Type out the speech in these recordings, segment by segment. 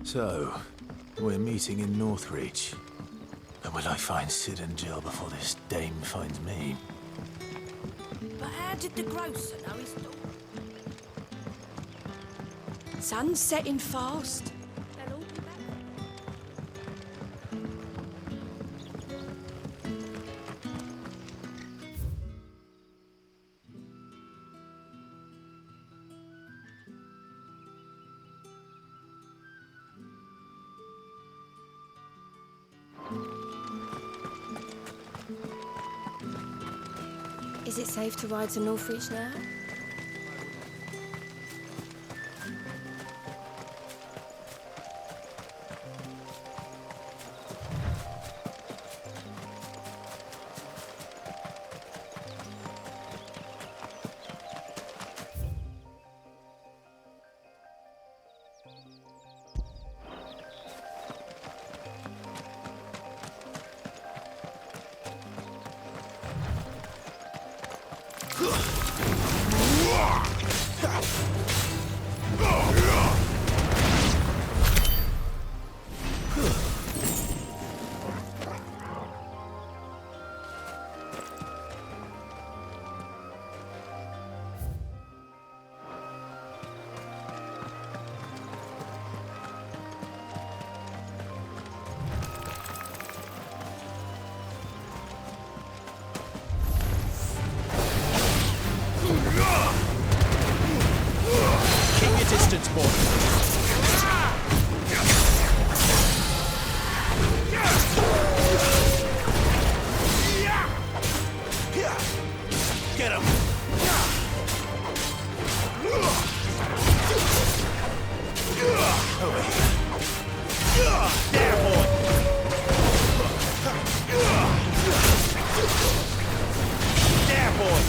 So, we're meeting in Northreach. But will I find Sid and Jill before this dame finds me? But how did the grocer know his daughter? Sun's setting fast. They'll all be back. Is it safe to ride to Northreach now? Distance, boy. Get him. Over here. There, boy. There, boy.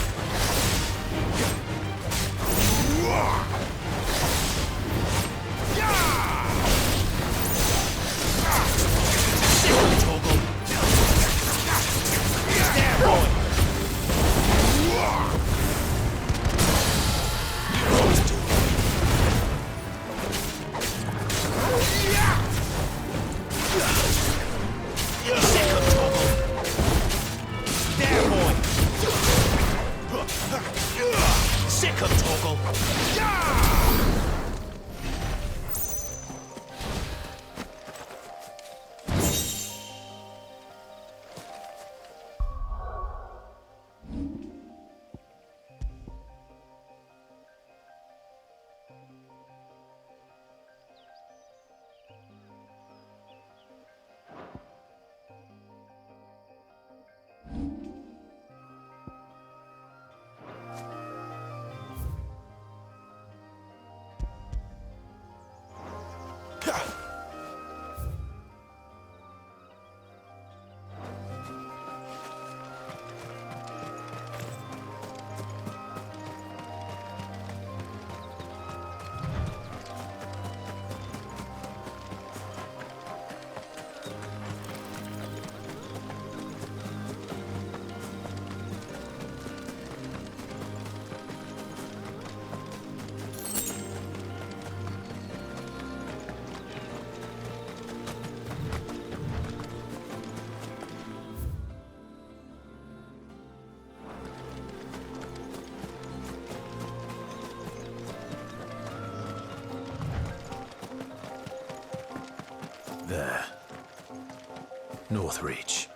Sick of Toggle. There. Northreach.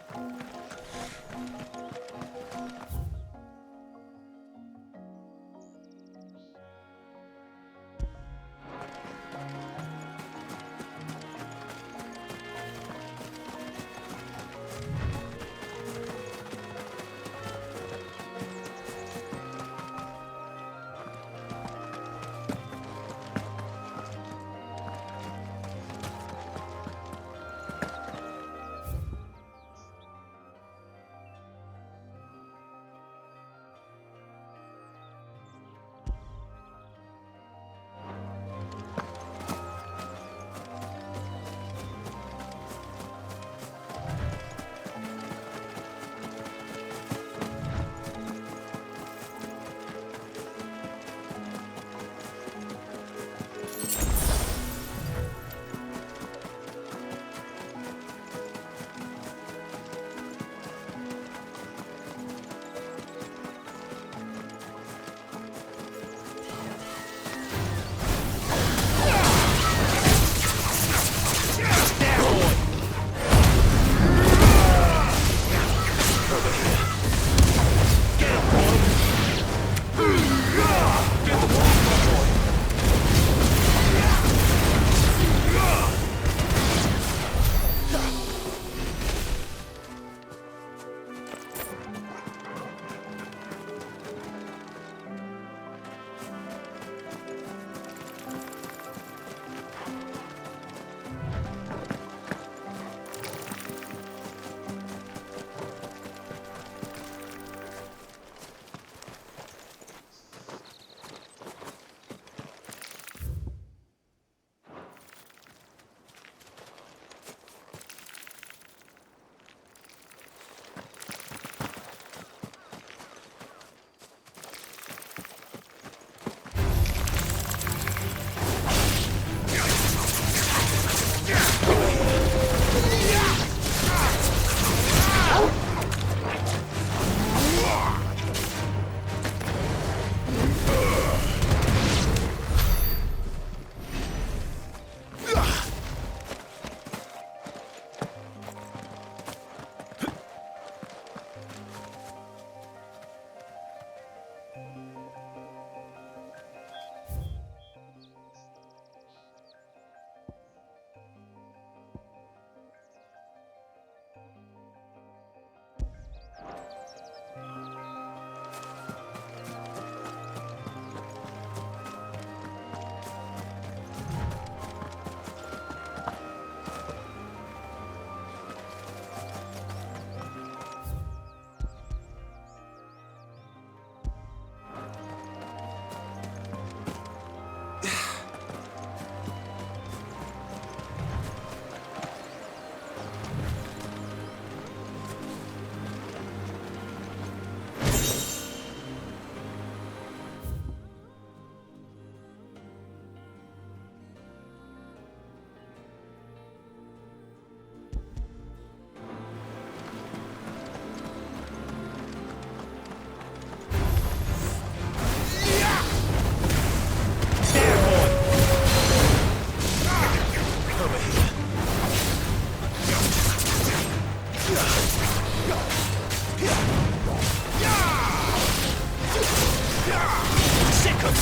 Sick of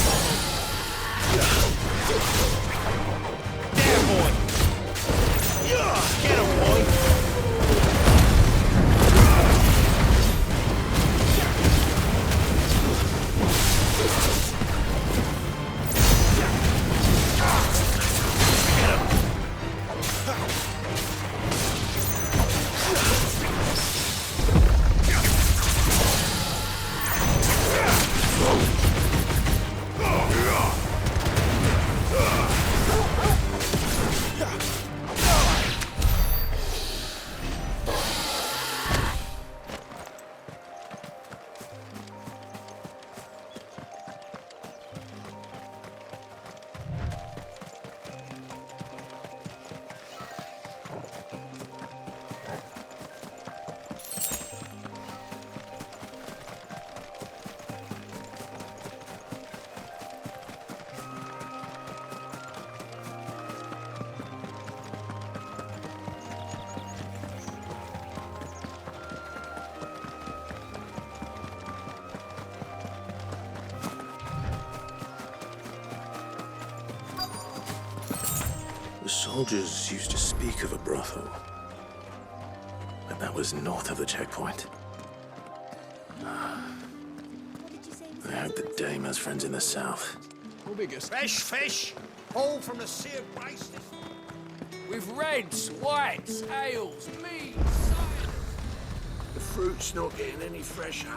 there, boy! Get him, boy! The soldiers used to speak of a brothel, but that was north of the checkpoint. I hope the dame has friends in the south. Fresh fish, all from the Sea of Grace. With reds, whites, ales, meads, ciders. The fruit's not getting any fresher.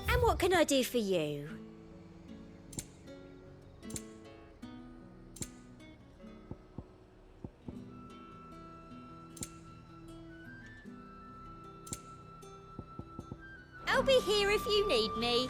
And what can I do for you? I'll be here if you need me.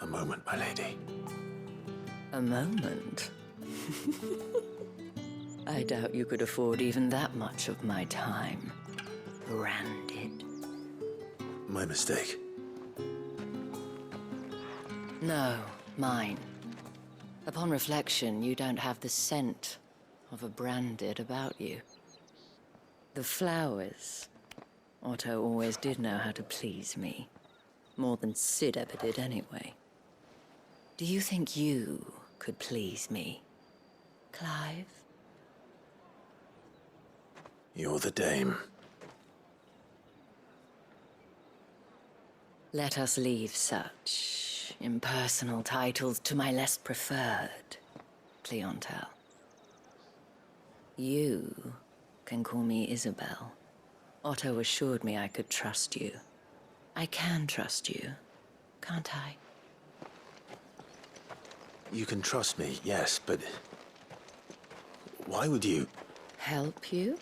A moment, my lady. A moment? I doubt you could afford even that much of my time. Branded. My mistake. No, mine. Upon reflection, you don't have the scent of a branded about you. The flowers. Otto always did know how to please me. More than Sid ever did anyway. Do you think you could please me, Clive? You're the dame. Let us leave such impersonal titles to my less preferred clientele. You can call me Isabel. Otto assured me I could trust you. I can trust you, can't I? You can trust me, yes, but why would you? Help you?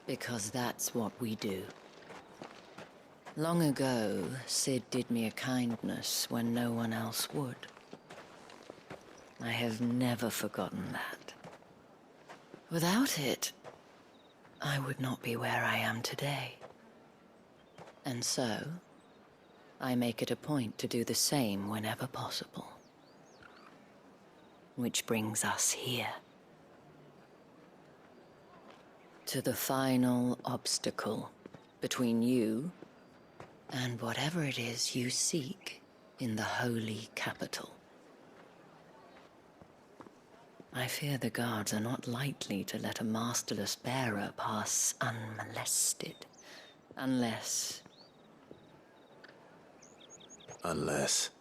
Because that's what we do. Long ago, Sid did me a kindness when no one else would. I have never forgotten that. Without it, I would not be where I am today. And so, I make it a point to do the same whenever possible. Which brings us here. To the final obstacle between you and whatever it is you seek in the holy capital. I fear the guards are not likely to let a masterless bearer pass unmolested. Unless... Unless...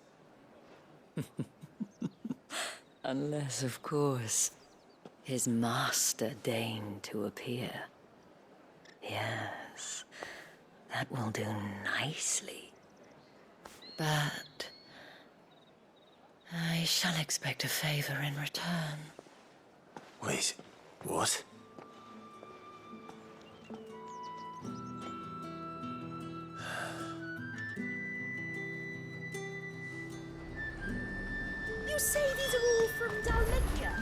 Unless, of course, his master deigned to appear. Yes, that will do nicely. But I shall expect a favor in return. Wait, what? You say these are all from Dalmatia?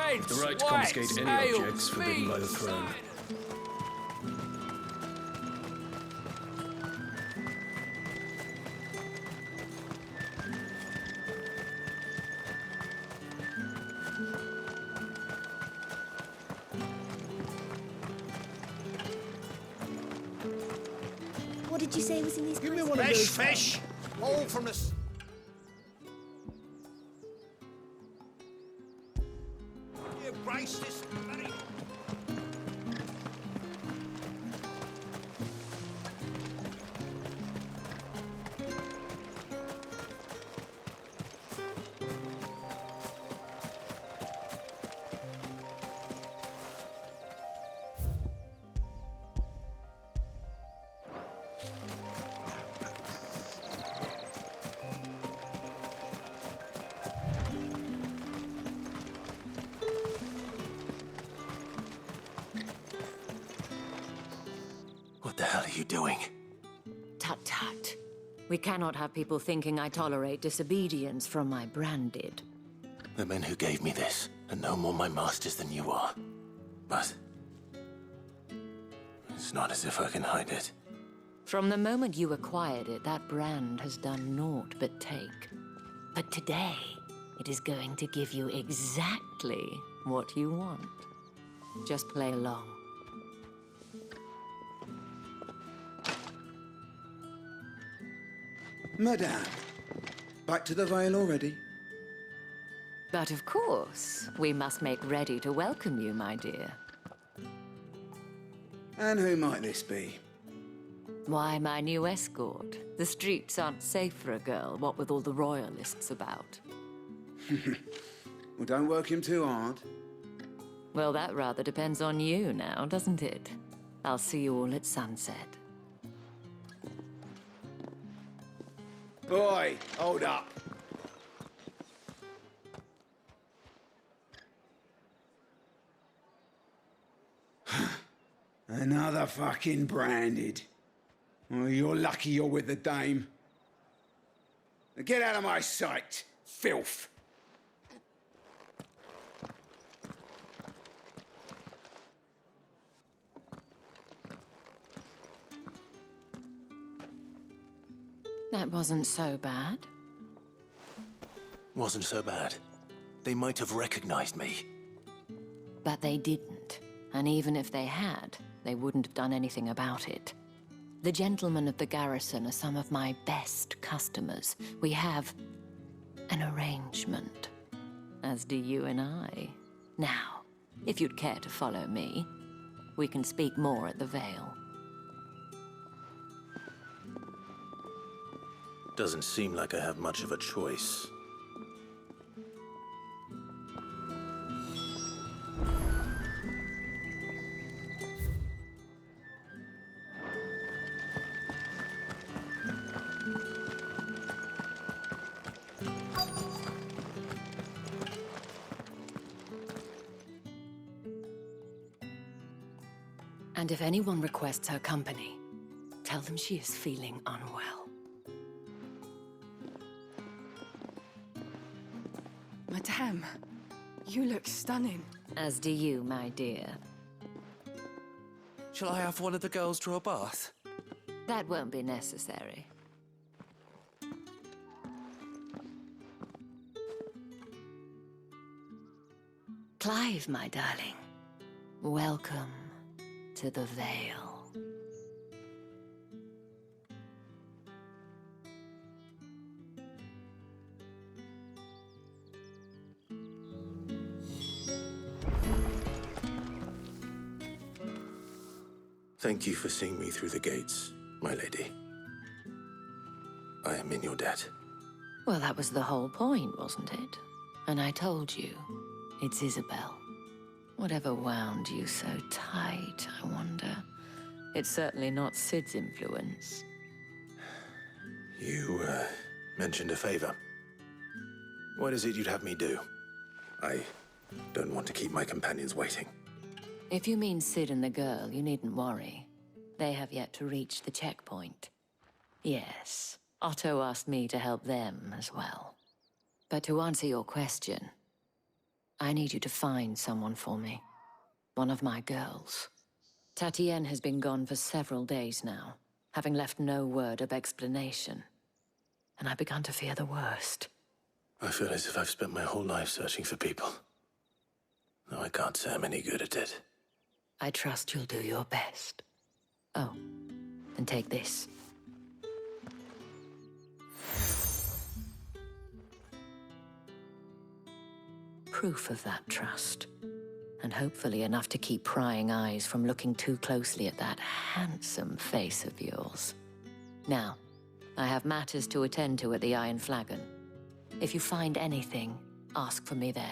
Reds, The right to whites, confiscate any ales, objects forbidden by the meats, throne. cider. What did you say was in these Give me pies? one of those. Fish, all from the... You brace this bloody... What the hell are you doing? Tut tut. We cannot have people thinking I tolerate disobedience from my branded. The men who gave me this are no more my masters than you are. But it's not as if I can hide it. From the moment you acquired it, that brand has done naught but take. But today, it is going to give you exactly what you want. Just play along. Madame, back to the Vale already? But of course, we must make ready to welcome you, my dear. And who might this be? Why, my new escort. The streets aren't safe for a girl, what with all the royalists about. Well, don't work him too hard. Well, that rather depends on you now, doesn't it? I'll see you all at sunset. Boy, hold up. Another fucking branded. Well, you're lucky you're with the dame. Now get out of my sight, filth. That wasn't so bad. Wasn't so bad. They might have recognized me. But they didn't. And even if they had, they wouldn't have done anything about it. The gentlemen of the garrison are some of my best customers. We have an arrangement, as do you and I. Now, if you'd care to follow me, we can speak more at the Vale. Doesn't seem like I have much of a choice. And if anyone requests her company, tell them she is feeling unwell. Madame, you look stunning. As do you, my dear. Shall I have one of the girls draw a bath? That won't be necessary. Clive, my darling. Welcome to the Vale. Thank you for seeing me through the gates, my lady. I am in your debt. Well, that was the whole point, wasn't it? And I told you, it's Isabel. Whatever wound you so tight, I wonder. It's certainly not Sid's influence. You, mentioned a favor. What is it you'd have me do? I don't want to keep my companions waiting. If you mean Sid and the girl, you needn't worry. They have yet to reach the checkpoint. Yes, Otto asked me to help them as well. But to answer your question, I need you to find someone for me. One of my girls. Tatienne has been gone for several days now, having left no word of explanation. And I've begun to fear the worst. I feel as if I've spent my whole life searching for people. No, I can't say I'm any good at it. I trust you'll do your best. Oh, and take this. Proof of that trust. And hopefully enough to keep prying eyes from looking too closely at that handsome face of yours. Now, I have matters to attend to at the Iron Flagon. If you find anything, ask for me there.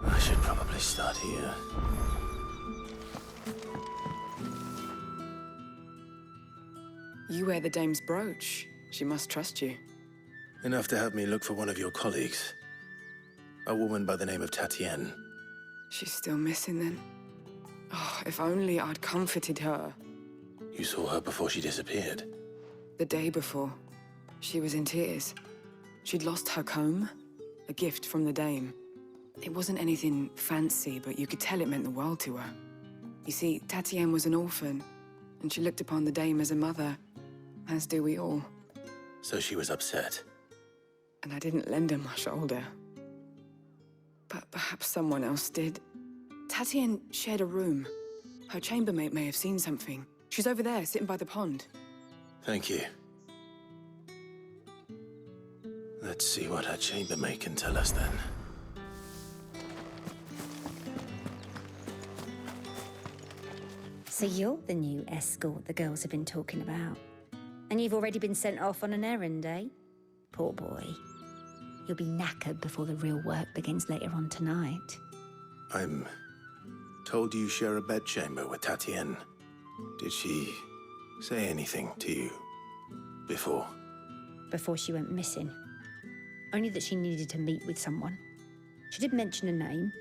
I should probably start here. You wear the dame's brooch. She must trust you. Enough to have me look for one of your colleagues. A woman by the name of Tatienne. She's still missing then. Oh, if only I'd comforted her. You saw her before she disappeared. The day before, she was in tears. She'd lost her comb, a gift from the dame. It wasn't anything fancy, but you could tell it meant the world to her. You see, Tatienne was an orphan, and she looked upon the dame as a mother, as do we all. So she was upset. And I didn't lend her my shoulder. But perhaps someone else did. Tatienne shared a room. Her chambermaid may have seen something. She's over there, sitting by the pond. Thank you. Let's see what her chambermaid can tell us then. So you're the new escort the girls have been talking about. And you've already been sent off on an errand, eh? Poor boy. You'll be knackered before the real work begins later on tonight. I'm told you share a bedchamber with Tatienne. Did she say anything to you before? Before she went missing. Only that she needed to meet with someone. She did mention a name,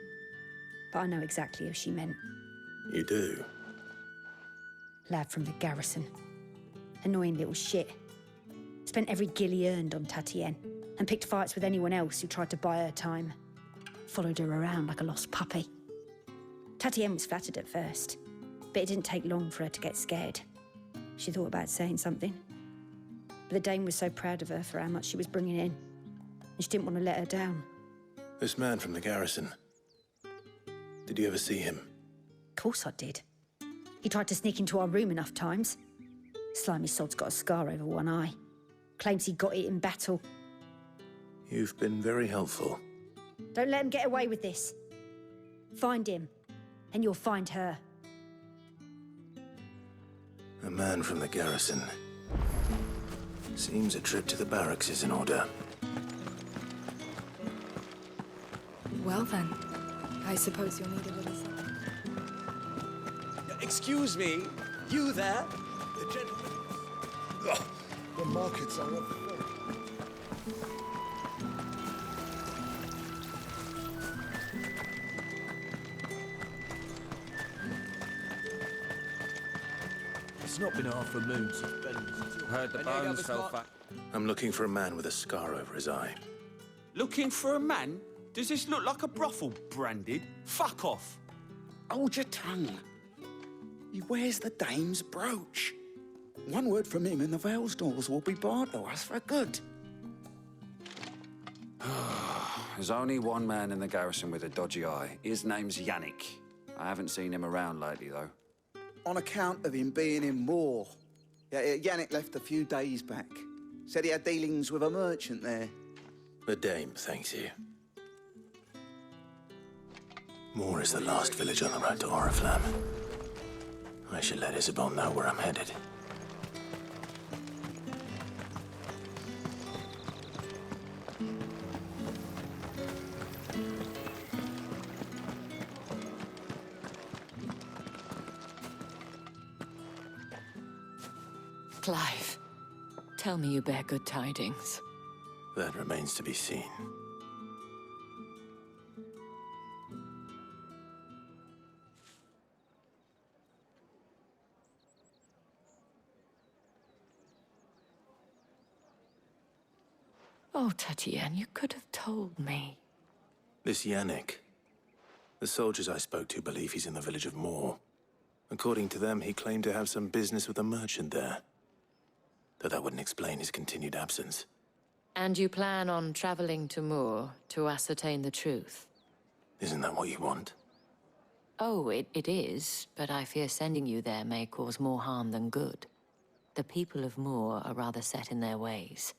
but I know exactly who she meant. You do? Lad from the garrison. Annoying little shit. Spent every gil he earned on Tatienne, and picked fights with anyone else who tried to buy her time. Followed her around like a lost puppy. Tatienne was flattered at first, but it didn't take long for her to get scared. She thought about saying something. But the dame was so proud of her for how much she was bringing in, and she didn't want to let her down. This man from the garrison. Did you ever see him? Of course I did. He tried to sneak into our room enough times. Slimy sod's got a scar over one eye. Claims he got it in battle. You've been very helpful. Don't let him get away with this. Find him, and you'll find her. A man from the garrison. Seems a trip to the barracks is in order. Well then, I suppose you'll need a little something. Excuse me, you there? The gentleman. Oh, the markets are up. It's not been half a moon since Ben was... Heard the bones fell fat. I'm looking for a man with a scar over his eye. Looking for a man? Does this look like a brothel, Branded? Fuck off. Hold your tongue. He wears the dame's brooch. One word from him and the Vale's doors will be barred to us for good. There's only one man in the garrison with a dodgy eye. His name's Yannick. I haven't seen him around lately, though. On account of him being in war. Yeah, Yannick left a few days back. Said he had dealings with a merchant there. The dame thanks you. Moor is the last village on the road to Oriflamme. I should let Isabel know where I'm headed. Clive, tell me you bear good tidings. That remains to be seen. Oh, Tatian, you could have told me. This Yannick. The soldiers I spoke to believe he's in the village of Moor. According to them, he claimed to have some business with a merchant there. Though that wouldn't explain his continued absence. And you plan on traveling to Moor to ascertain the truth? Isn't that what you want? Oh, it is, but I fear sending you there may cause more harm than good. The people of Moor are rather set in their ways.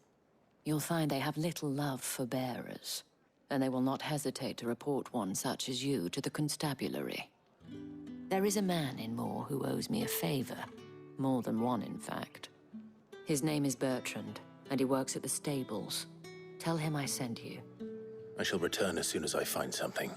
You'll find they have little love for bearers, and they will not hesitate to report one such as you to the constabulary. There is a man in Moor who owes me a favor. More than one, in fact. His name is Bertrand, and he works at the stables. Tell him I sent you. I shall return as soon as I find something.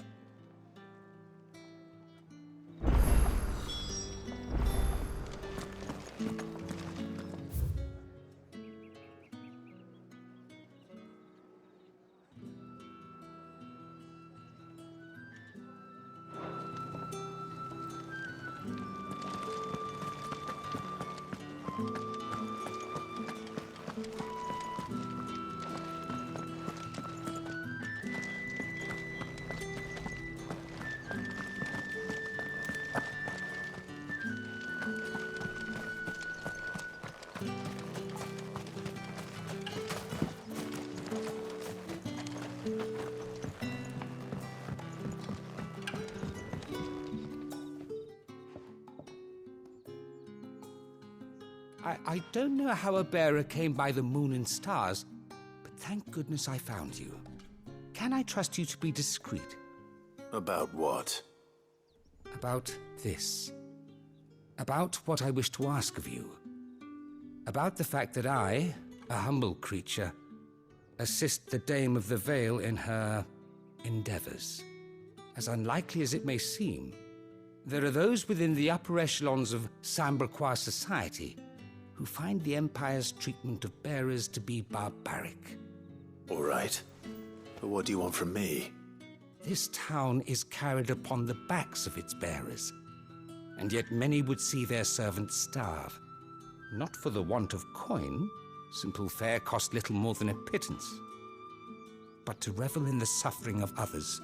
I don't know how a bearer came by the moon and stars, but thank goodness I found you. Can I trust you to be discreet? About what? About this. About what I wish to ask of you. About the fact that I, a humble creature, assist the Dame of the Vale in her endeavors. As unlikely as it may seem, there are those within the upper echelons of Samberquois society who find the Empire's treatment of bearers to be barbaric. All right. But what do you want from me? This town is carried upon the backs of its bearers, and yet many would see their servants starve. Not for the want of coin, simple fare cost little more than a pittance, but to revel in the suffering of others,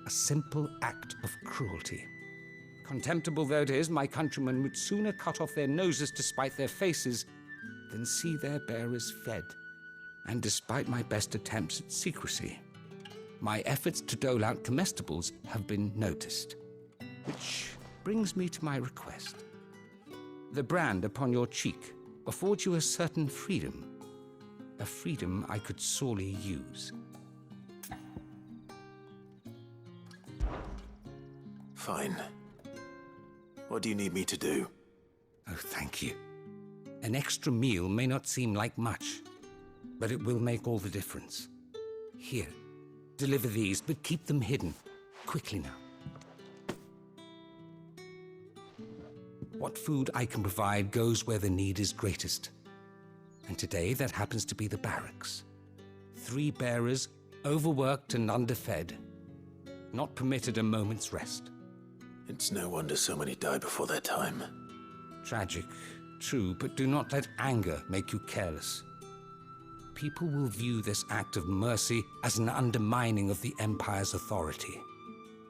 a simple act of cruelty. Contemptible though it is, my countrymen would sooner cut off their noses to spite their faces than see their bearers fed. And despite my best attempts at secrecy, my efforts to dole out comestibles have been noticed. Which brings me to my request. The brand upon your cheek affords you a certain freedom. A freedom I could sorely use. Fine. What do you need me to do? Oh, thank you. An extra meal may not seem like much, but it will make all the difference. Here, deliver these, but keep them hidden. Quickly now. What food I can provide goes where the need is greatest. And today, that happens to be the barracks. 3 bearers, overworked and underfed, not permitted a moment's rest. It's no wonder so many die before their time. Tragic, true, but do not let anger make you careless. People will view this act of mercy as an undermining of the Empire's authority.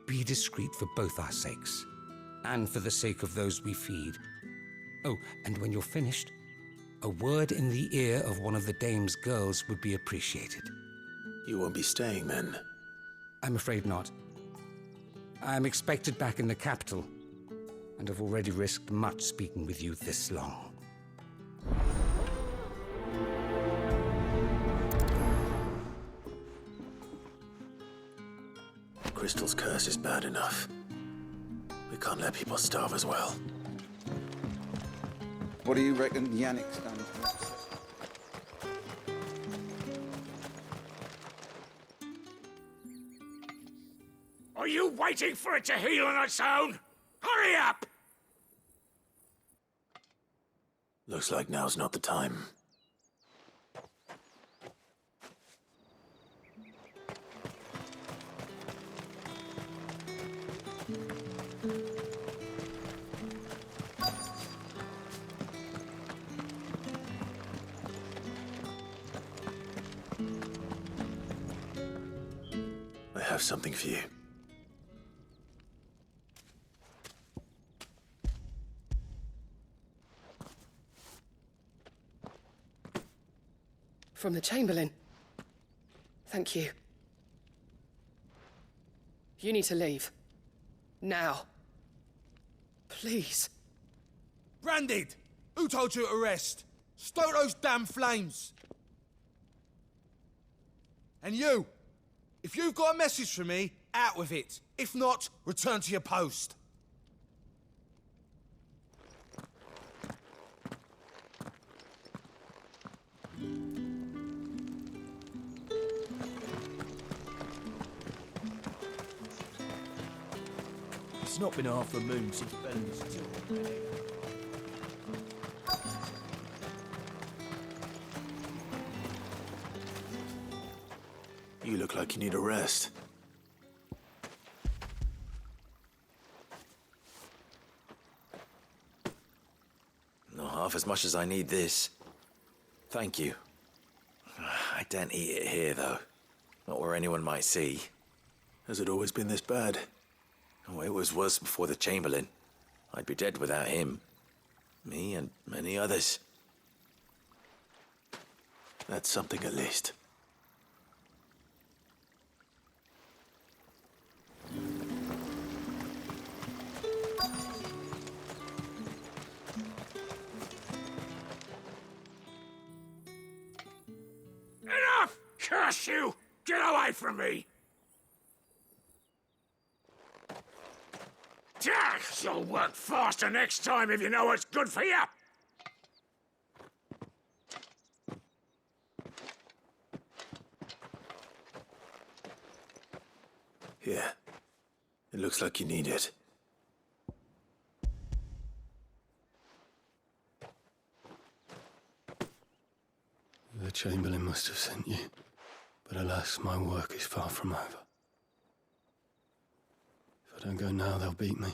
Be discreet for both our sakes, and for the sake of those we feed. Oh, and when you're finished, a word in the ear of one of the Dame's girls would be appreciated. You won't be staying then? I'm afraid not. I'm expected back in the capital, and have already risked much speaking with you this long. Crystal's curse is bad enough. We can't let people starve as well. What do you reckon Yannick's done? Are you waiting for it to heal on its own? Hurry up! Looks like now's not the time. have something for you. From the Chamberlain. Thank you. You need to leave. Now. Please. Branded! Who told you to rest? Stoke those damn flames! And you! If you've got a message for me, out with it. If not, return to your post. It's not been half a moon since Bellen's killed. You look like you need a rest. Not half as much as I need this. Thank you. I don't eat it here, though. Not where anyone might see. Has it always been this bad? Oh, it was worse before the Chamberlain. I'd be dead without him. Me and many others. That's something at least. Enough! Curse you! Get away from me! You'll work faster next time if you know what's good for you! Here. It looks like you need it. The Chamberlain must have sent you, but alas, my work is far from over. If I don't go now, they'll beat me.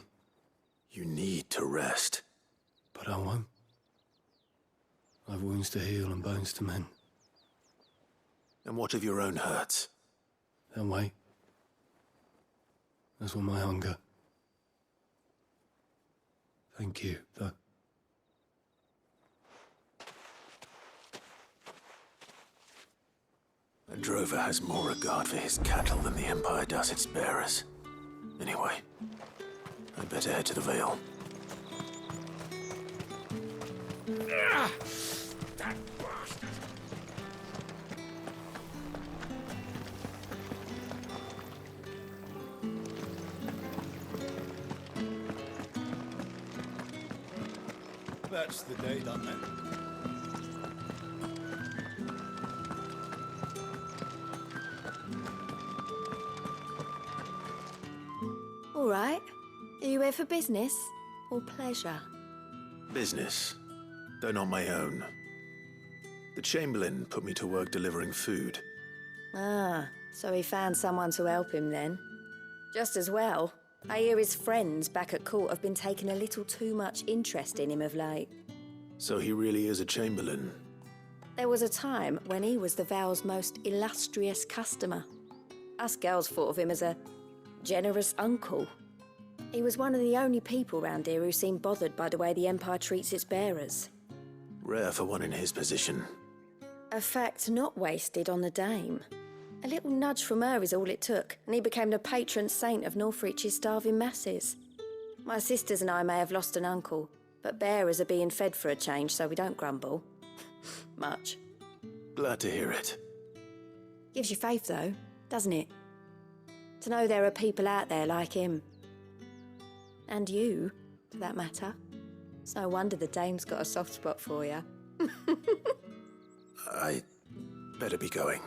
You need to rest. But I won't. I've wounds to heal and bones to mend. And what of your own hurts? They'll wait. As will my hunger. Thank you, though. A drover has more regard for his cattle than the Empire does its bearers. Anyway, I'd better head to the Vale. That bastard! That's the day, doesn't it? All right. Are you here for business or pleasure? Business, though not my own. The Chamberlain put me to work delivering food. Ah, so he found someone to help him then. Just as well. I hear his friends back at court have been taking a little too much interest in him of late. So he really is a Chamberlain. There was a time when he was the Vale's most illustrious customer. Us girls thought of him as a generous uncle. He was one of the only people round here who seemed bothered by the way the Empire treats its bearers. Rare for one in his position. A fact not wasted on the Dame. A little nudge from her is all it took, and he became the patron saint of Northreach's starving masses. My sisters and I may have lost an uncle, but bearers are being fed for a change, so we don't grumble. Much. Glad to hear it. Gives you faith, though, doesn't it? To know there are people out there like him. And you, for that matter. It's no wonder the Dame's got a soft spot for you. I better be going.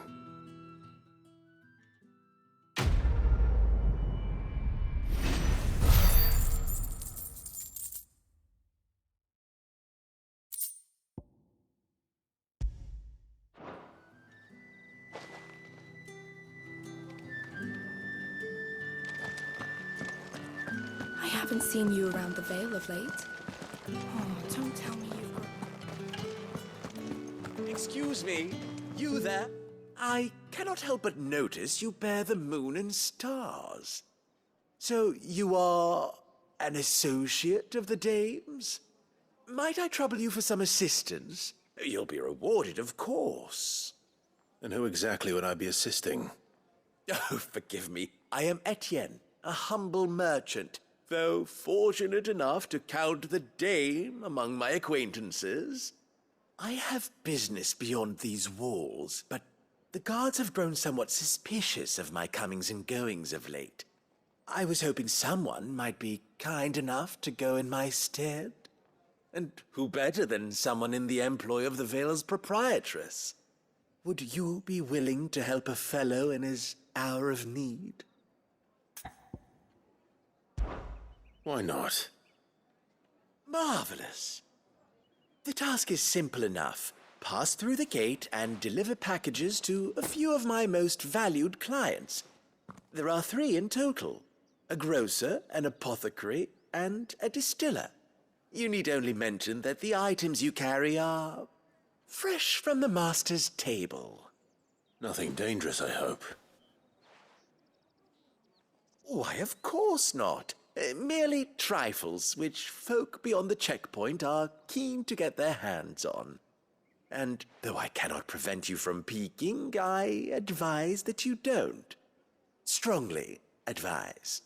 I haven't seen you around the Vale of late. Oh, don't tell me you've got... Excuse me, you there? I cannot help but notice you bear the moon and stars. So you are an associate of the dame's? Might I trouble you for some assistance? You'll be rewarded, of course. And who exactly would I be assisting? Oh, forgive me. I am Etienne, a humble merchant, though fortunate enough to count the dame among my acquaintances. I have business beyond these walls, but the guards have grown somewhat suspicious of my comings and goings of late. I was hoping someone might be kind enough to go in my stead. And who better than someone in the employ of the Vale's proprietress? Would you be willing to help a fellow in his hour of need? Why not? Marvelous. The task is simple enough. Pass through the gate and deliver packages to a few of my most valued clients. There are 3 in total: a grocer, an apothecary, and a distiller. You need only mention that the items you carry are fresh from the master's table. Nothing dangerous, I hope. Why, of course not. Merely trifles which folk beyond the checkpoint are keen to get their hands on. And though I cannot prevent you from peeking, I advise that you don't. Strongly advise.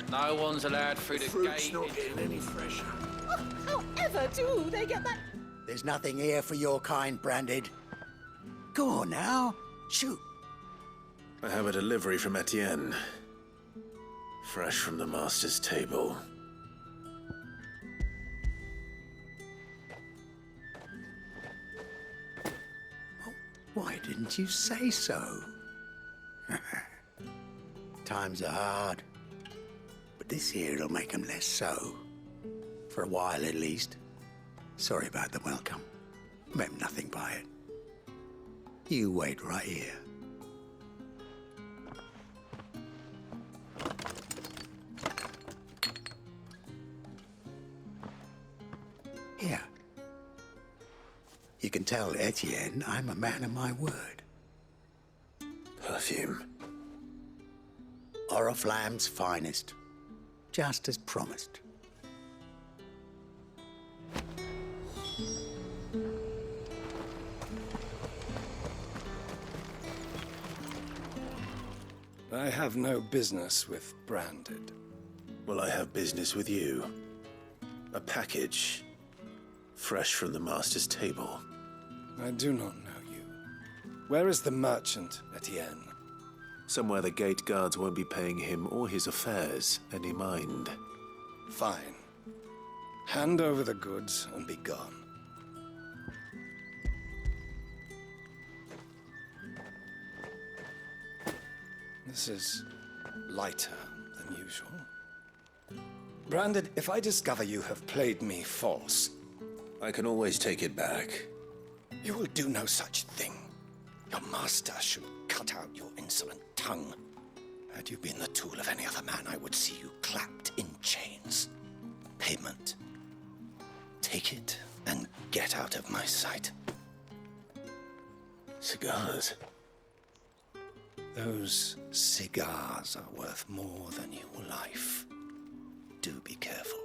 No one's allowed through the Fruit's gate. not getting any fresher. However do they get that? There's nothing here for your kind, Branded. Go on now, shoot. I have a delivery from Etienne. Fresh from the master's table. Why didn't you say so? Times are hard. But this here'll make 'em less so. For a while, at least. Sorry about the welcome. Meant nothing by it. You wait right here. Here. You can tell Etienne I'm a man of my word. Perfume. Oriflamme's finest. Just as promised. I have no business with Branded. Well, I have business with you. A package. Fresh from the master's table. I do not know you. Where is the merchant, Etienne? Somewhere the gate guards won't be paying him or his affairs any mind. Fine. Hand over the goods and be gone. This is lighter than usual. Branded, if I discover you have played me false... I can always take it back. You will do no such thing. Your master should cut out your insolent tongue. Had you been the tool of any other man, I would see you clapped in chains. Payment. Take it and get out of my sight. Cigars? Those cigars are worth more than your life. Do be careful.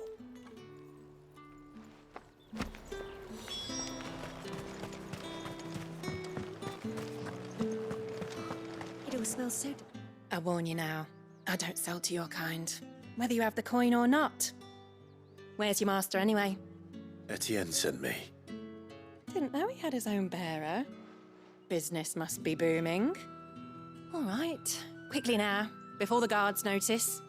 It all smells so... I warn you now, I don't sell to your kind, whether you have the coin or not. Where's your master anyway? Etienne sent me. Didn't know he had his own bearer. Business must be booming. All right, quickly now, before the guards notice.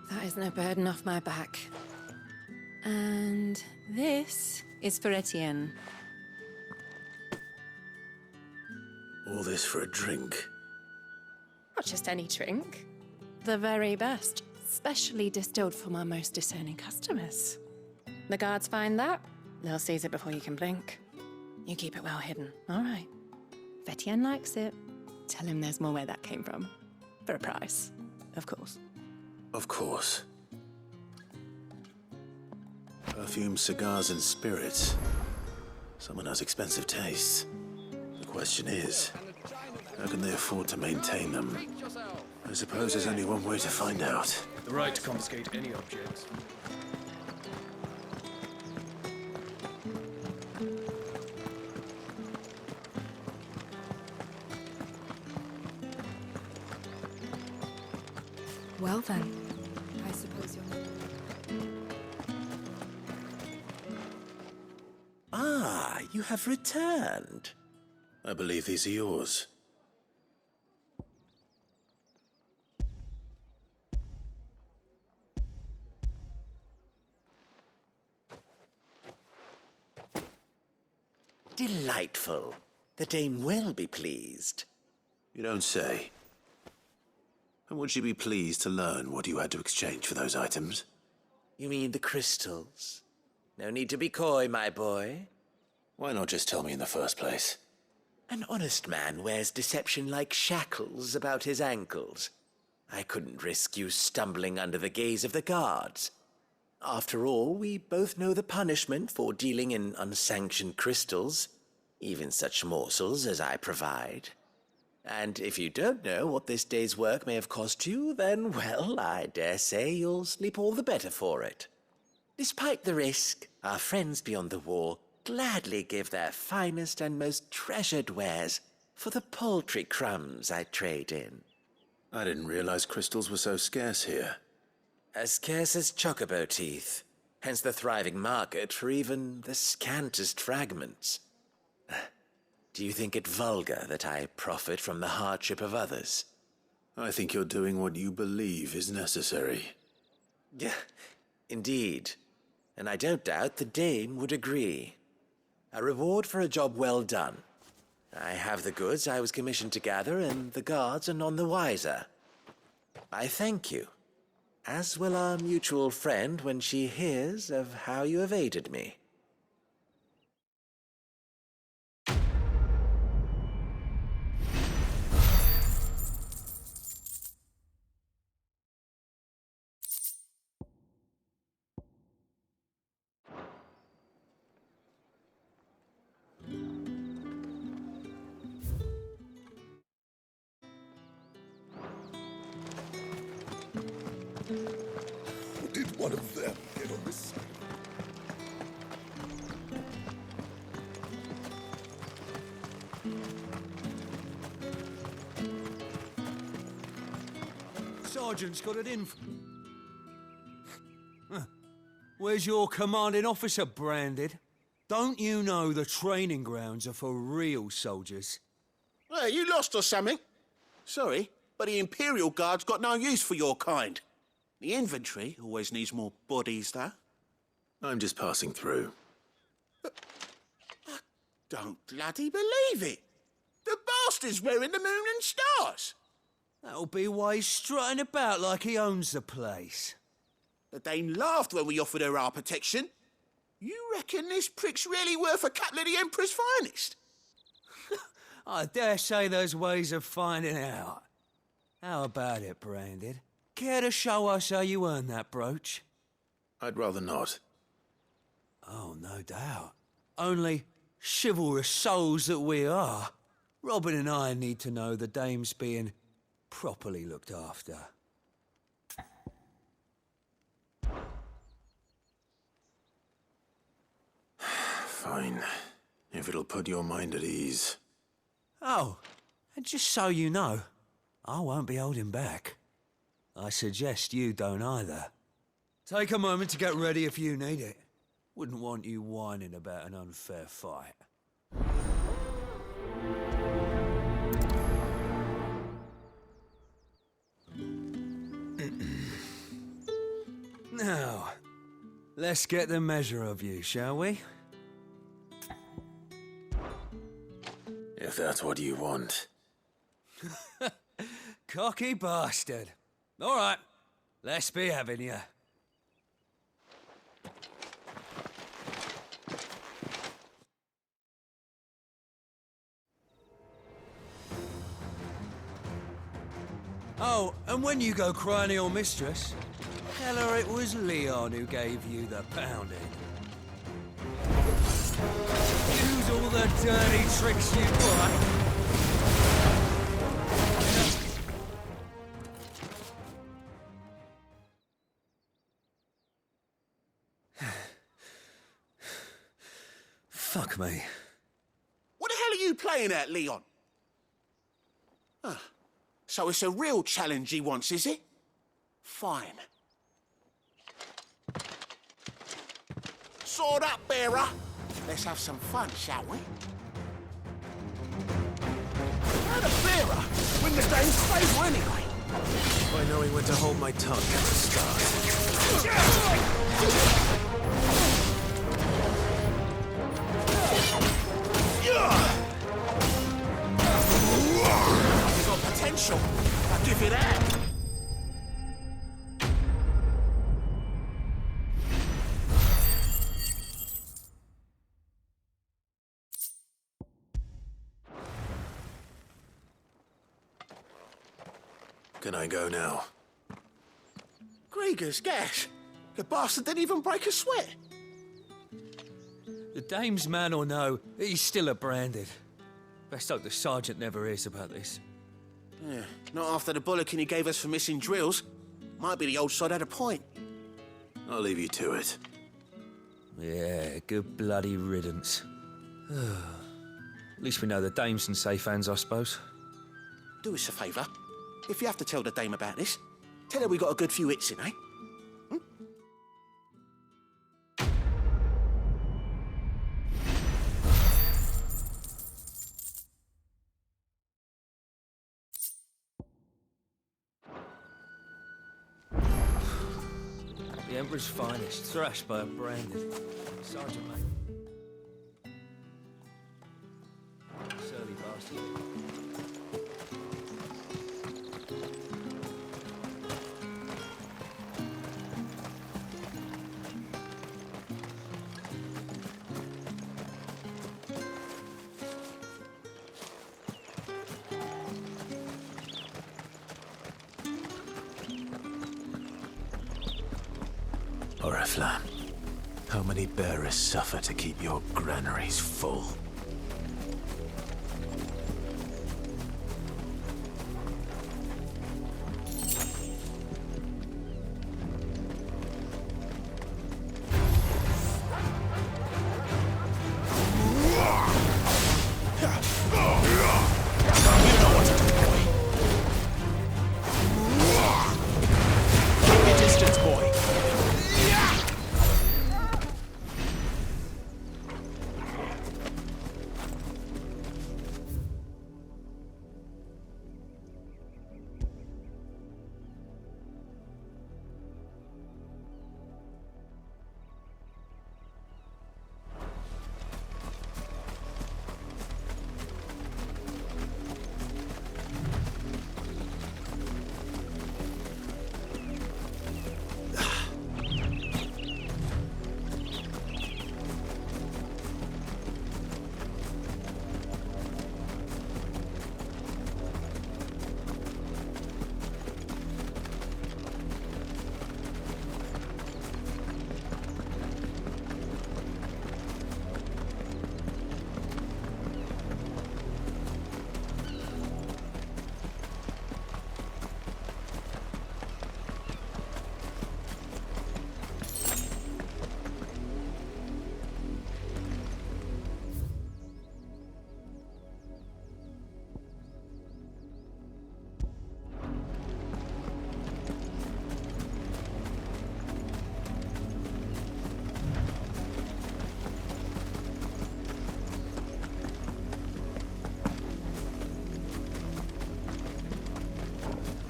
That isn't a burden off my back. And this is for Etienne. All this for a drink? Not just any drink. The very best, specially distilled for my most discerning customers. The guards find that, they'll seize it before you can blink. You keep it well hidden, all right? If Etienne likes it, tell him there's more where that came from. For a price, of course. Of course. Perfume, cigars, and spirits. Someone has expensive tastes. The question is, how can they afford to maintain them? I suppose there's only one way to find out. The right to confiscate any objects. Well then, I suppose you're... Ah, you have returned. I believe these are yours. Delightful. The dame will be pleased. You don't say. And would she be pleased to learn what you had to exchange for those items? You mean the crystals? No need to be coy, my boy. Why not just tell me in the first place? An honest man wears deception like shackles about his ankles. I couldn't risk you stumbling under the gaze of the guards. After all, we both know the punishment for dealing in unsanctioned crystals, even such morsels as I provide. And if you don't know what this day's work may have cost you, then, well, I dare say you'll sleep all the better for it. Despite the risk, our friends beyond the wall gladly give their finest and most treasured wares for the paltry crumbs I trade in. I didn't realize crystals were so scarce here. As scarce as chocobo teeth, hence the thriving market for even the scantest fragments. Do you think it vulgar that I profit from the hardship of others? I think you're doing what you believe is necessary. Yeah, indeed. And I don't doubt the dame would agree. A reward for a job well done. I have the goods I was commissioned to gather, and the guards are none the wiser. I thank you, as will our mutual friend when she hears of how you have aided me. Did one of them get on this side? Sergeant's got it in. Where's your commanding officer, Branded? Don't you know the training grounds are for real soldiers? Hey, you lost or something? Sorry, but the Imperial Guard's got no use for your kind. The infantry always needs more bodies, though. I'm just passing through. I don't bloody believe it. The bastard's wearing the moon and stars. That'll be why he's strutting about like he owns the place. The Dane laughed when we offered her our protection. You reckon this prick's really worth a couple of the Emperor's finest? I dare say there's ways of finding out. How about it, Branded? Care to show us how you earned that brooch? I'd rather not. Oh, no doubt. Only chivalrous souls that we are, Robin and I need to know the dame's being properly looked after. Fine. If it'll put your mind at ease. Oh, and just so you know, I won't be holding back. I suggest you don't either. Take a moment to get ready if you need it. Wouldn't want you whining about an unfair fight. Now, Let's get the measure of you, shall we? If that's what you want. Cocky bastard. All right, let's be having you. Oh, and when you go crying to your mistress, tell her it was Leon who gave you the pounding. Use all the dirty tricks you got. Fuck me. What the hell are you playing at, Leon? So it's a real challenge he wants, is it? Fine. Sword up, bearer. Let's have some fun, shall we? How the bearer win the game's favour anyway? By knowing when to hold my tongue at the start. You've got potential. I'll give you that. Can I go now? Gregor's gas. The bastard didn't even break a sweat. The dame's man or no, he's still a branded. Best hope the sergeant never hears about this. Yeah, not after the bollocking he gave us for missing drills. Might be the old sod had a point. I'll leave you to it. Yeah, good bloody riddance. At least we know the dame's in safe hands, I suppose. Do us a favour. If you have to tell the dame about this, tell her we got a good few hits in, eh? The Emperor's finest, thrashed by a branded. Sergeant, mate. Surly bastard. Oriflamme, how many bearers suffer to keep your granaries full?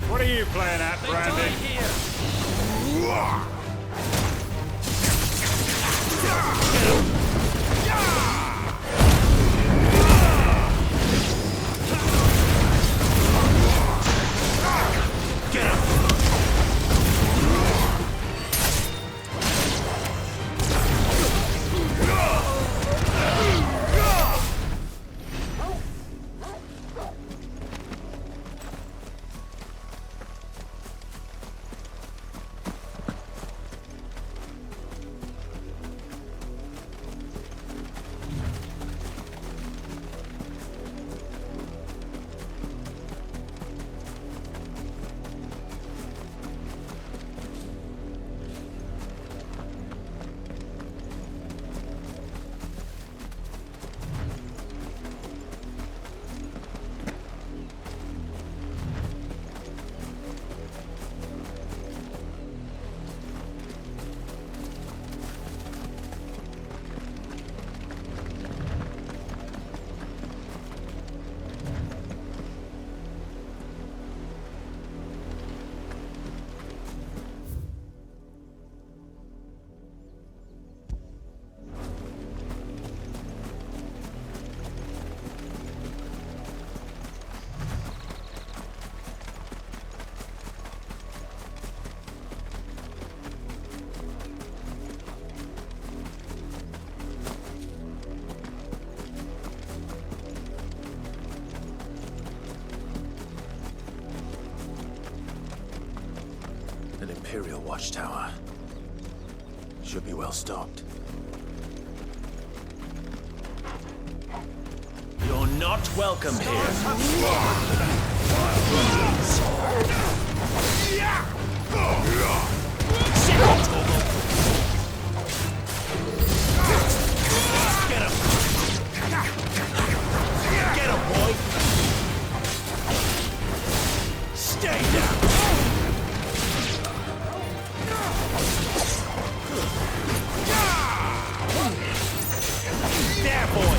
What are you playing at, Brandy? Imperial watchtower. Should be well stocked. You're not welcome here. Get him! Get him, boy! Stay down! There, boy!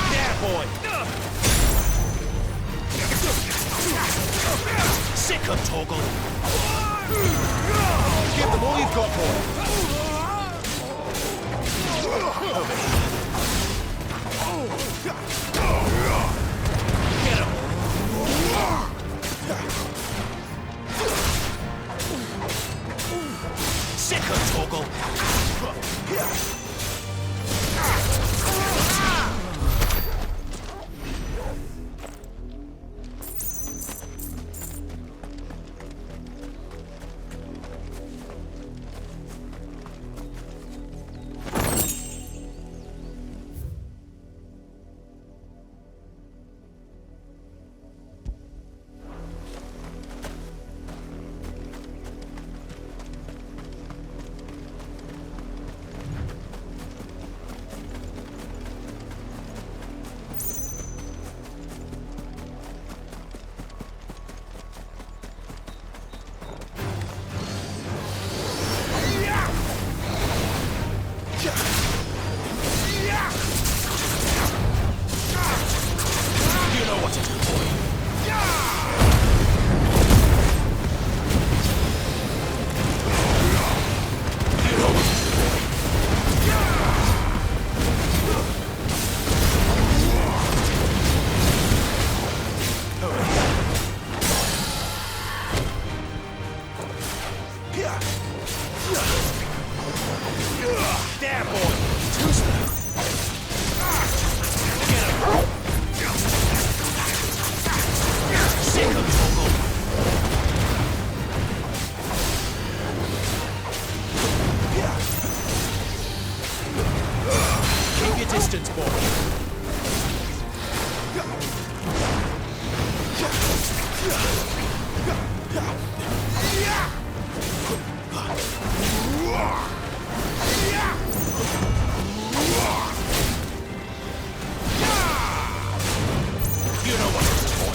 There, boy! Sick of Torgal! Give them all you've got, boy! Get him! Sick of Torgal! There, boy! Too slow! Get him! Sick of Torgal! Keep your distance, boy! You know what it's for.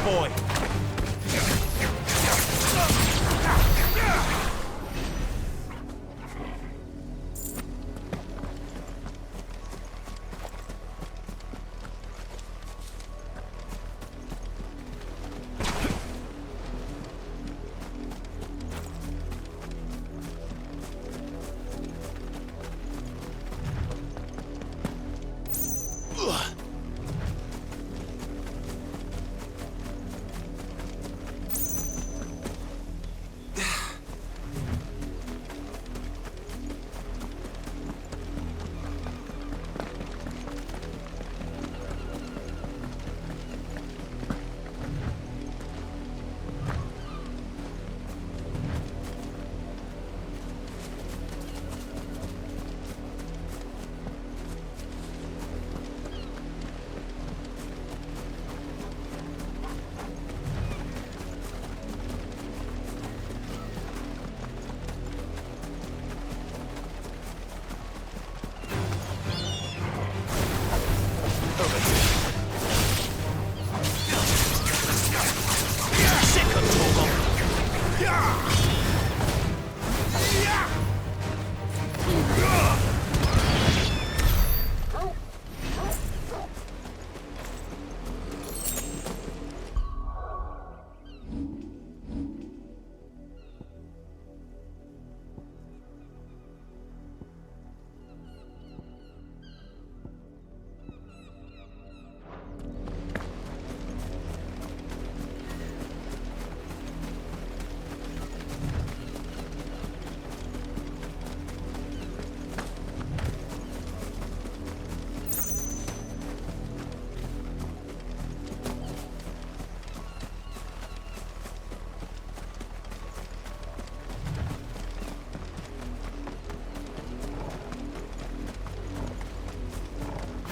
boy.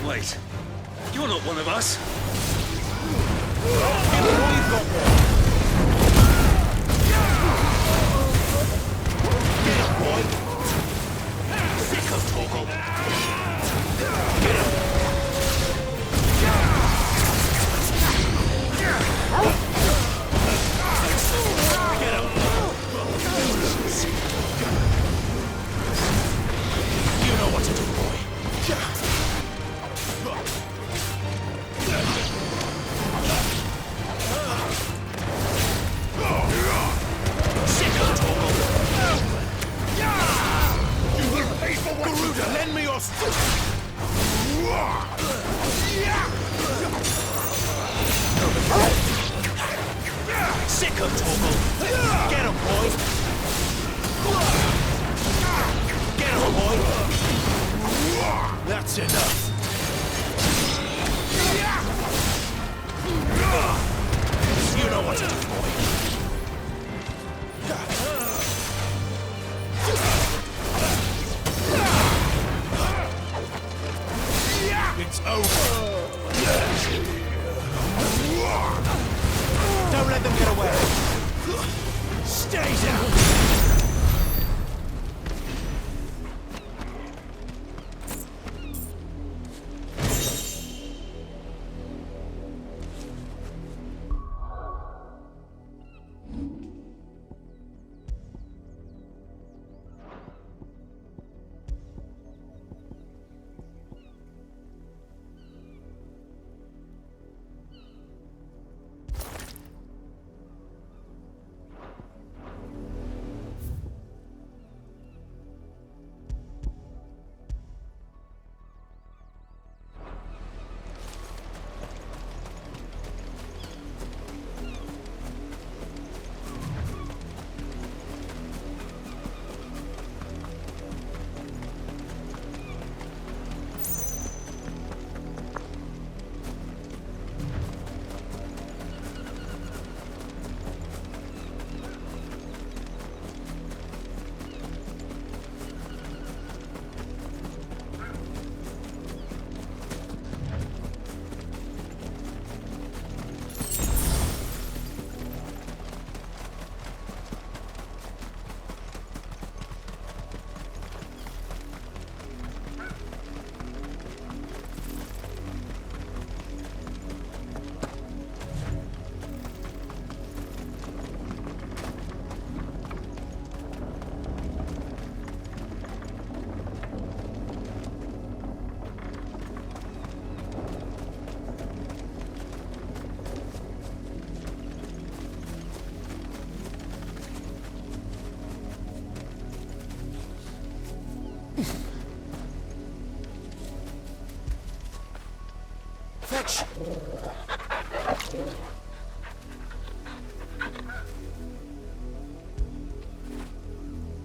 Wait, you're not one of us. Get up, boy! Sick of talking! Get up! You know what to do, boy.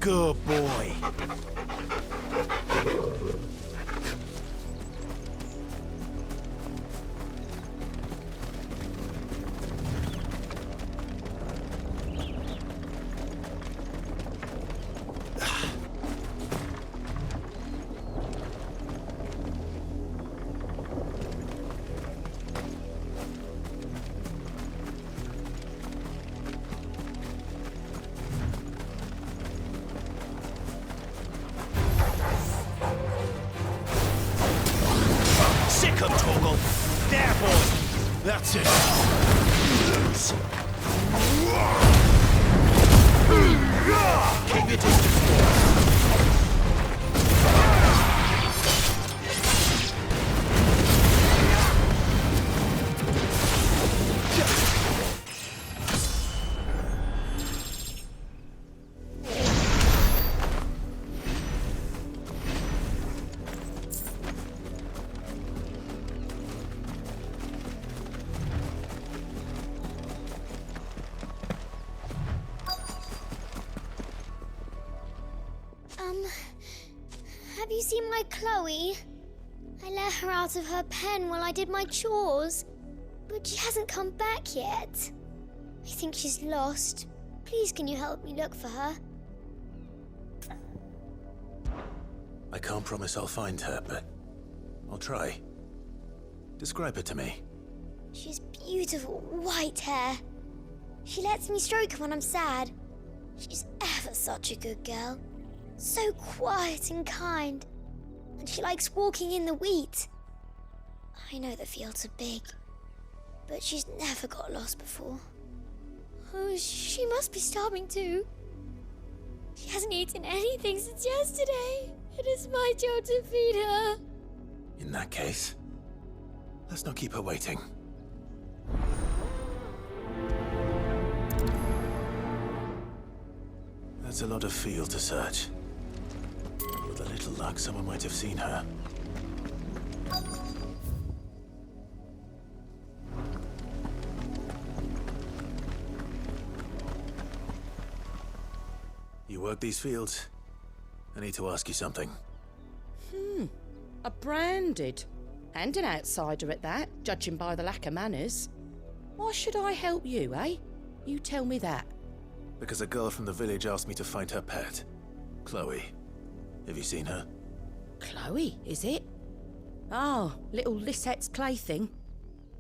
Good boy. Sick 'em, Torgal. There, boy. That's it. Lose. Keep your distance, boy. Have you seen my Chloe? I let her out of her pen while I did my chores, but she hasn't come back yet. I think she's lost. Please, can you help me look for her? I can't promise I'll find her, but I'll try. Describe her to me. She's beautiful white hair. She lets me stroke her when I'm sad. She's ever such a good girl. So quiet and kind. And she likes walking in the wheat. I know the fields are big, but she's never got lost before. Oh, she must be starving too. She hasn't eaten anything since yesterday. It is my job to feed her. In that case, let's not keep her waiting. That's a lot of field to search. With a little luck, someone might have seen her. You work these fields? I need to ask you something. A branded. And an outsider at that, judging by the lack of manners. Why should I help you, eh? You tell me that. Because a girl from the village asked me to find her pet, Chloe. Have you seen her? Chloe, is it? Oh, little Lisette's plaything.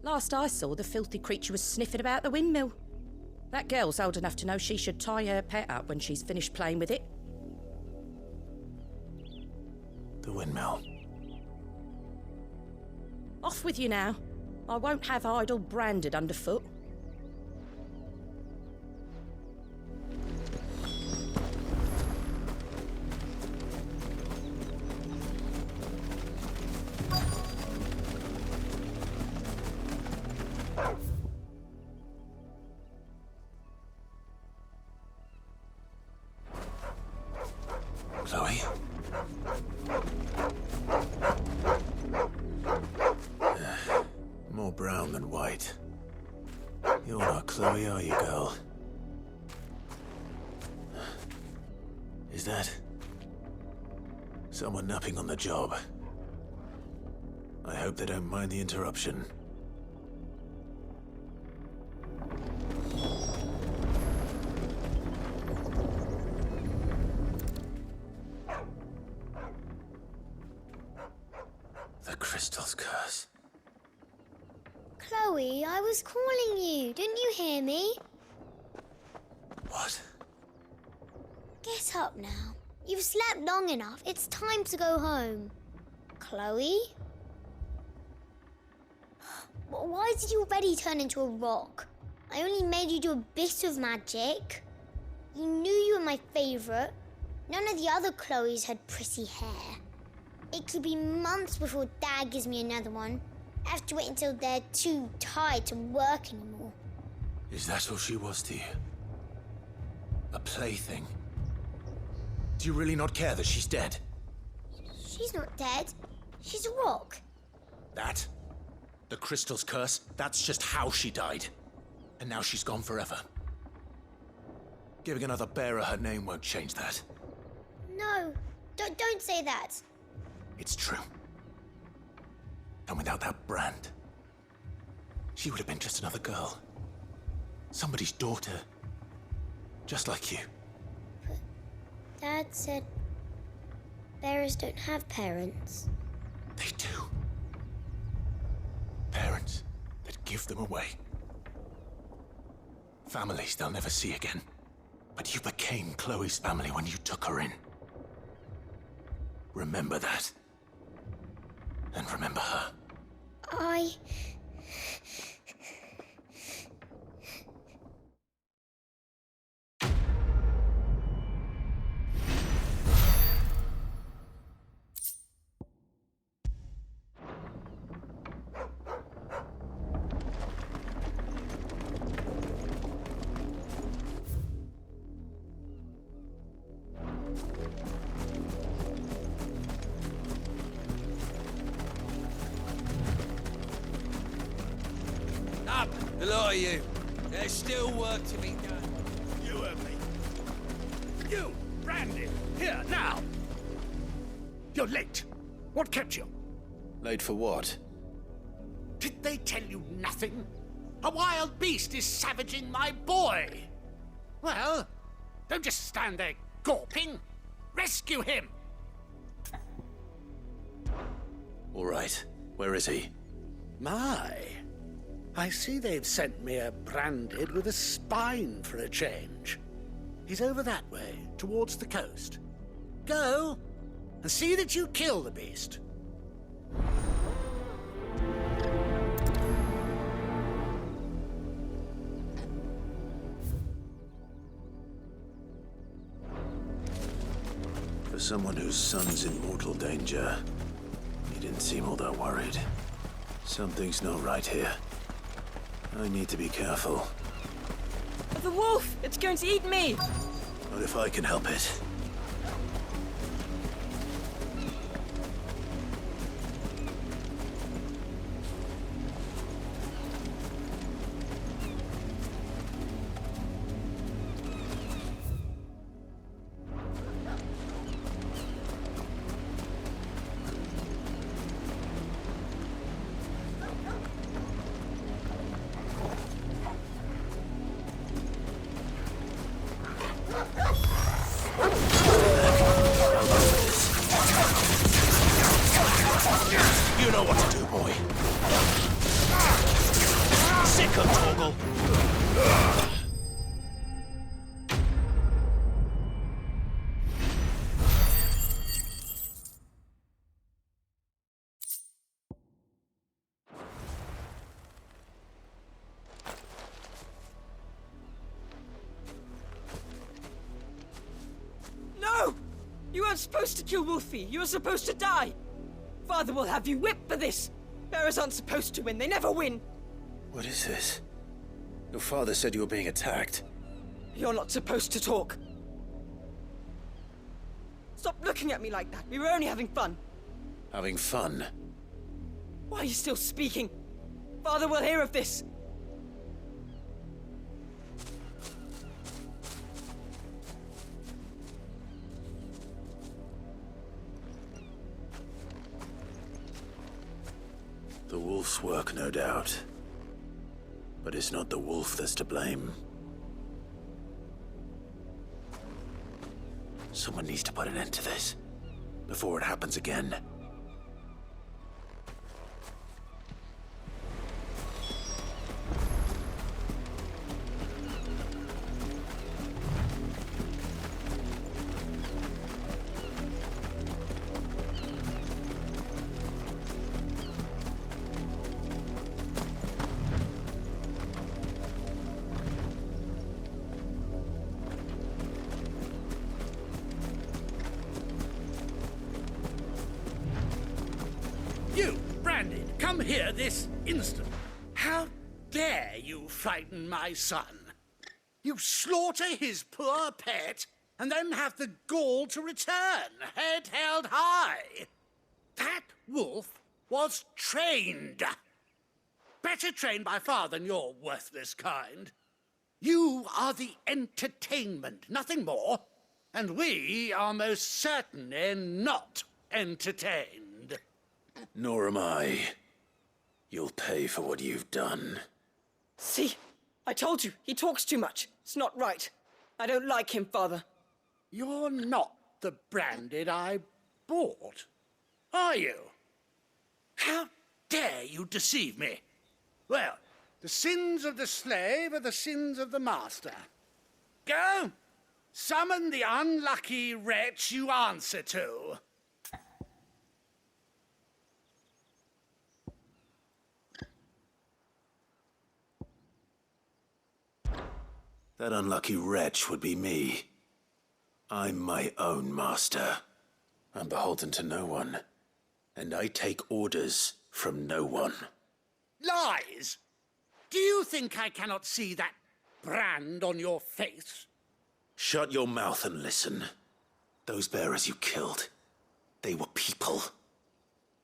Last I saw, the filthy creature was sniffing about the windmill. That girl's old enough to know she should tie her pet up when she's finished playing with it. The windmill. Off with you now. I won't have idle branded underfoot. Chloe? More brown than white. You're not Chloe, are you, girl? Is that someone napping on the job? I hope they don't mind the interruption. The crystal's curse. Chloe, I was calling you. Didn't you hear me? What? Get up now. You've slept long enough. It's time to go home. Chloe? Why did you already turn into a rock? I only made you do a bit of magic. You knew you were my favourite. None of the other Chloes had pretty hair. It could be months before Dad gives me another one. I have to wait until they're too tired to work anymore. Is that all she was to you? A plaything? Do you really not care that she's dead? She's not dead. She's a rock. That? The crystal's curse? That's just how she died. And now she's gone forever. Giving another bearer her name won't change that. No, don't say that. It's true. And without that brand, she would have been just another girl. Somebody's daughter. Just like you. But Dad said bearers don't have parents. They do. Parents that give them away. Families they'll never see again. But you became Chloe's family when you took her in. Remember that. And remember her. Up, the lot of you. There's still work to be done. You heard me. You, Brandon, here, now. You're late. What kept you? Late for what? Did they tell you nothing? A wild beast is savaging my boy. Well, don't just stand there gawping. Rescue him. All right. Where is he? My. I see they've sent me a branded with a spine for a change. He's over that way, towards the coast. Go, and see that you kill the beast. For someone whose son's in mortal danger, he didn't seem all that worried. Something's not right here. I need to be careful. The wolf! It's going to eat me! What if I can help it? You know what to do, boy. Sick of Torgal. No! You weren't supposed to kill Wolfie. You were supposed to die. Father will have you whipped for this. Bearers aren't supposed to win. They never win. What is this? Your father said you were being attacked. You're not supposed to talk. Stop looking at me like that. We were only having fun. Having fun? Why are you still speaking? Father will hear of this. The wolf's work, no doubt. But it's not the wolf that's to blame. Someone needs to put an end to this, before it happens again. You, Brandon, come here this instant. How dare you frighten my son? You slaughter his poor pet, and then have the gall to return, head held high. That wolf was trained. Better trained by far than your worthless kind. You are the entertainment, nothing more. And we are most certainly not entertained. Nor am I. You'll pay for what you've done. See? I told you, he talks too much. It's not right. I don't like him, Father. You're not the Branded I bought, are you? How dare you deceive me? Well, the sins of the slave are the sins of the master. Go! Summon the unlucky wretch you answer to. That unlucky wretch would be me. I'm my own master. I'm beholden to no one. And I take orders from no one. Lies! Do you think I cannot see that brand on your face? Shut your mouth and listen. Those bearers you killed, they were people.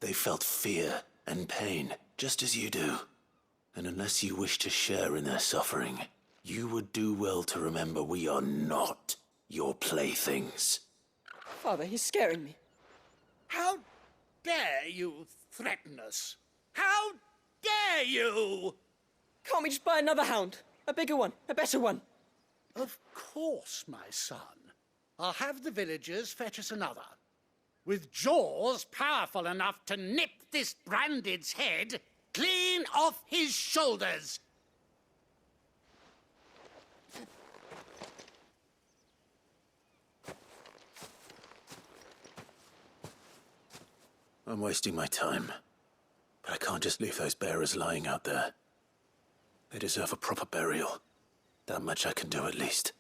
They felt fear and pain, just as you do. And unless you wish to share in their suffering, you would do well to remember we are not your playthings. Father, he's scaring me. How dare you threaten us? How dare you? Can't we just buy another hound? A bigger one, a better one. Of course, my son. I'll have the villagers fetch us another. With jaws powerful enough to nip this Branded's head clean off his shoulders. I'm wasting my time. But I can't just leave those bearers lying out there. They deserve a proper burial. That much I can do at least.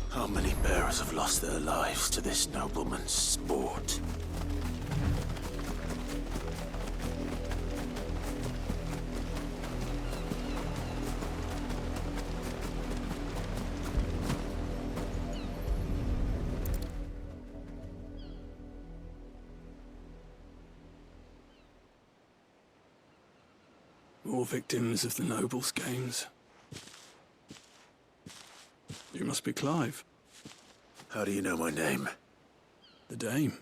How many bearers have lost their lives to this nobleman's sport? More victims of the nobles' games. You must be Clive. How do you know my name? The Dame.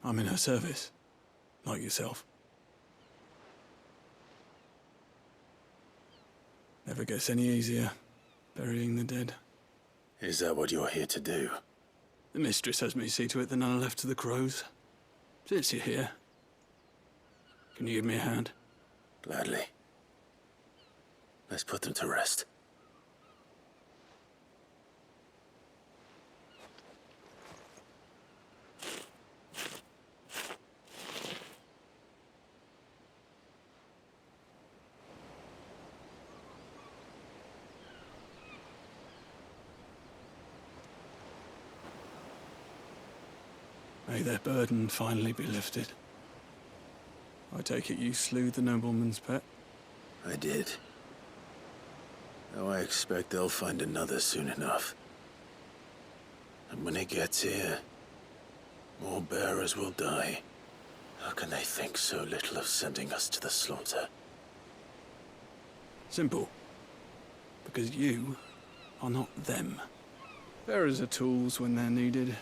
I'm in her service, like yourself. Never gets any easier, burying the dead. Is that what you're here to do? The mistress has me see to it that none are left to the crows. Since you're here, can you give me a hand? Gladly. Let's put them to rest. May their burden finally be lifted. I take it you slew the nobleman's pet? I did. Though I expect they'll find another soon enough. And when it gets here, more bearers will die. How can they think so little of sending us to the slaughter? Simple. Because you are not them. Bearers are tools when they're needed,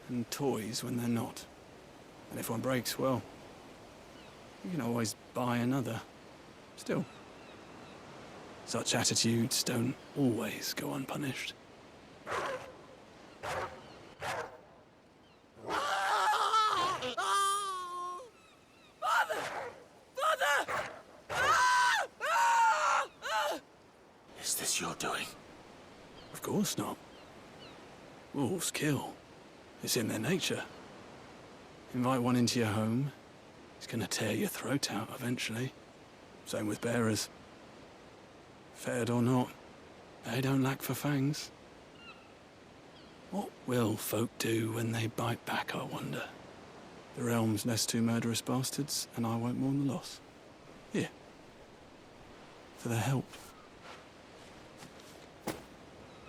and toys when they're not. And if one breaks, well, you can always buy another. Still, such attitudes don't always go unpunished. Father! Father! Is this your doing? Of course not. Wolves kill. It's in their nature. Invite one into your home, he's gonna tear your throat out eventually. Same with bearers. Fed or not, they don't lack for fangs. What will folk do when they bite back, I wonder? The realm's nest two murderous bastards, and I won't mourn the loss. Here. For their help.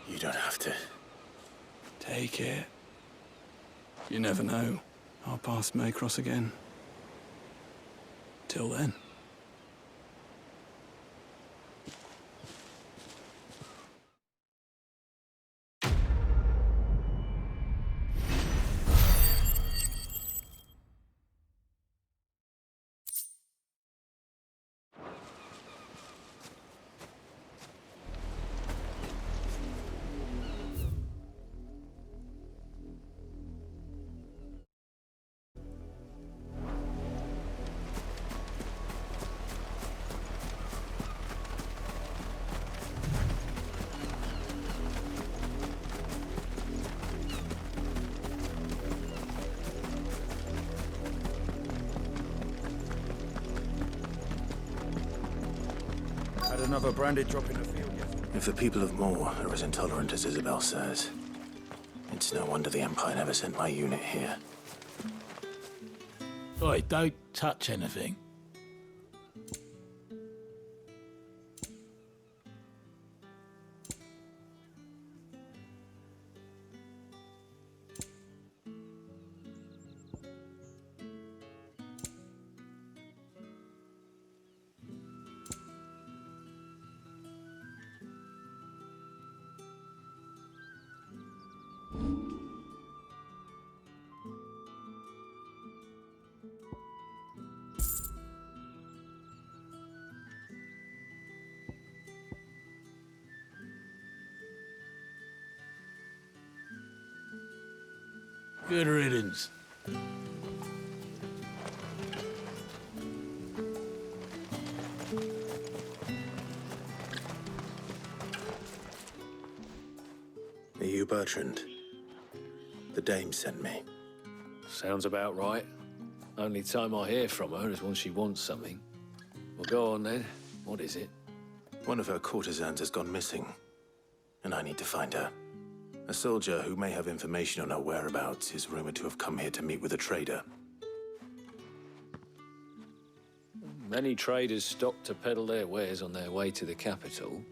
You don't have to. Take it. You never know. Our paths may cross again. Till then. Had another branded drop in the field yet? If the people of Moor are as intolerant as Isabel says, it's no wonder the Empire never sent my unit here. Oi, don't touch anything. Good riddance. Are you Bertrand? The dame sent me. Sounds about right. Only time I hear from her is when she wants something. Well, go on then. What is it? One of her courtesans has gone missing, and I need to find her. A soldier who may have information on her whereabouts is rumored to have come here to meet with a trader. Many traders stop to peddle their wares on their way to the capital,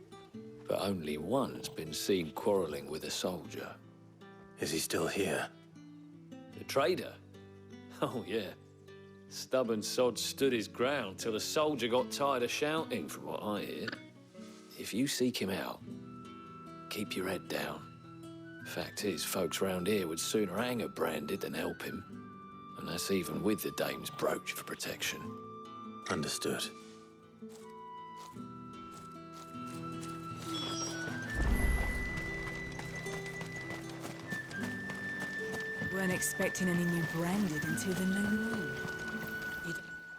but only one's been seen quarreling with a soldier. Is he still here? The trader? Oh, yeah. Stubborn sod stood his ground till the soldier got tired of shouting, from what I hear. If you seek him out, keep your head down. Fact is, folks round here would sooner hang a branded than help him. And that's even with the dame's brooch for protection. Understood. Weren't expecting any new branded until the new moon.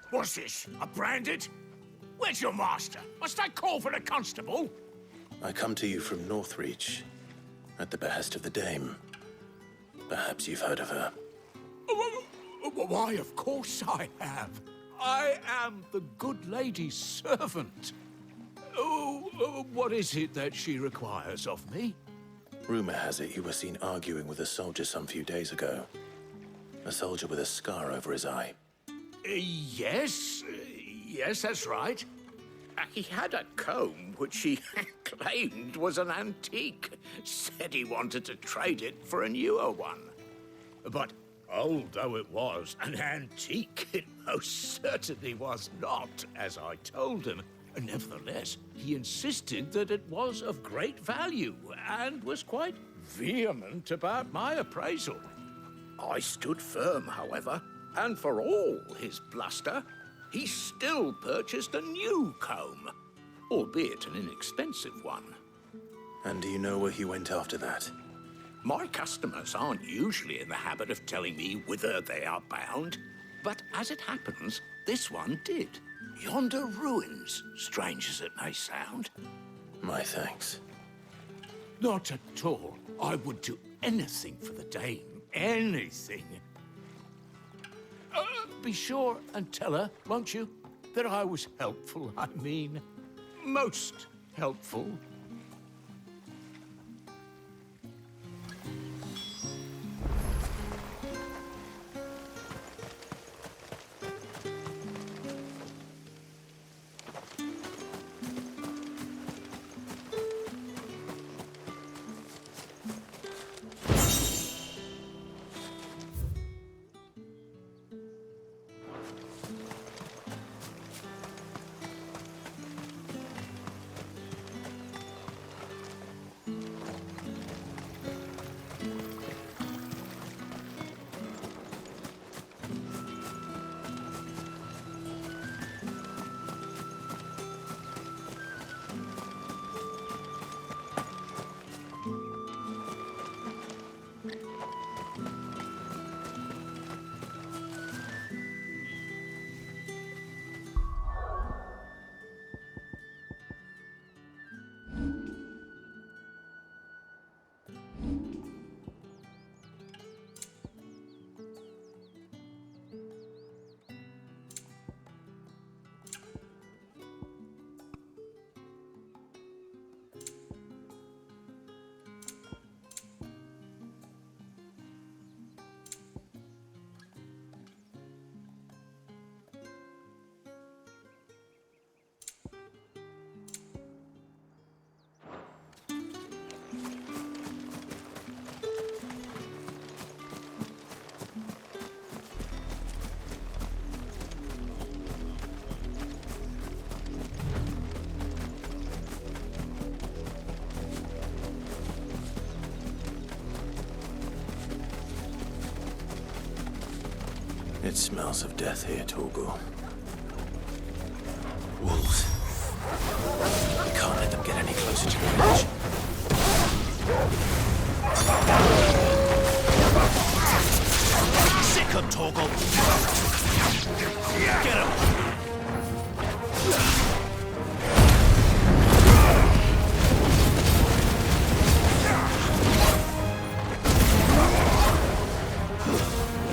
What's this? A branded? Where's your master? Must I call for the constable? I come to you from Northreach, at the behest of the dame. Perhaps you've heard of her. Why, of course I have. I am the good lady's servant. What is it that she requires of me? Rumor has it you were seen arguing with a soldier some few days ago. A soldier with a scar over his eye. Yes, that's right. He had a comb which he claimed was an antique. Said he wanted to trade it for a newer one. But old though it was, an antique it most certainly was not, as I told him. Nevertheless, he insisted that it was of great value and was quite vehement about my appraisal. I stood firm, however, and for all his bluster, he still purchased a new comb, albeit an inexpensive one. And do you know where he went after that? My customers aren't usually in the habit of telling me whither they are bound, but as it happens, this one did. Yonder ruins, strange as it may sound. My thanks. Not at all. I would do anything for the dame. Anything. Be sure and tell her, won't you, that I was helpful. I mean, most helpful. It smells of death here, Torgal. Wolves. We can't let them get any closer to the village. Sick him, Torgal! Get him!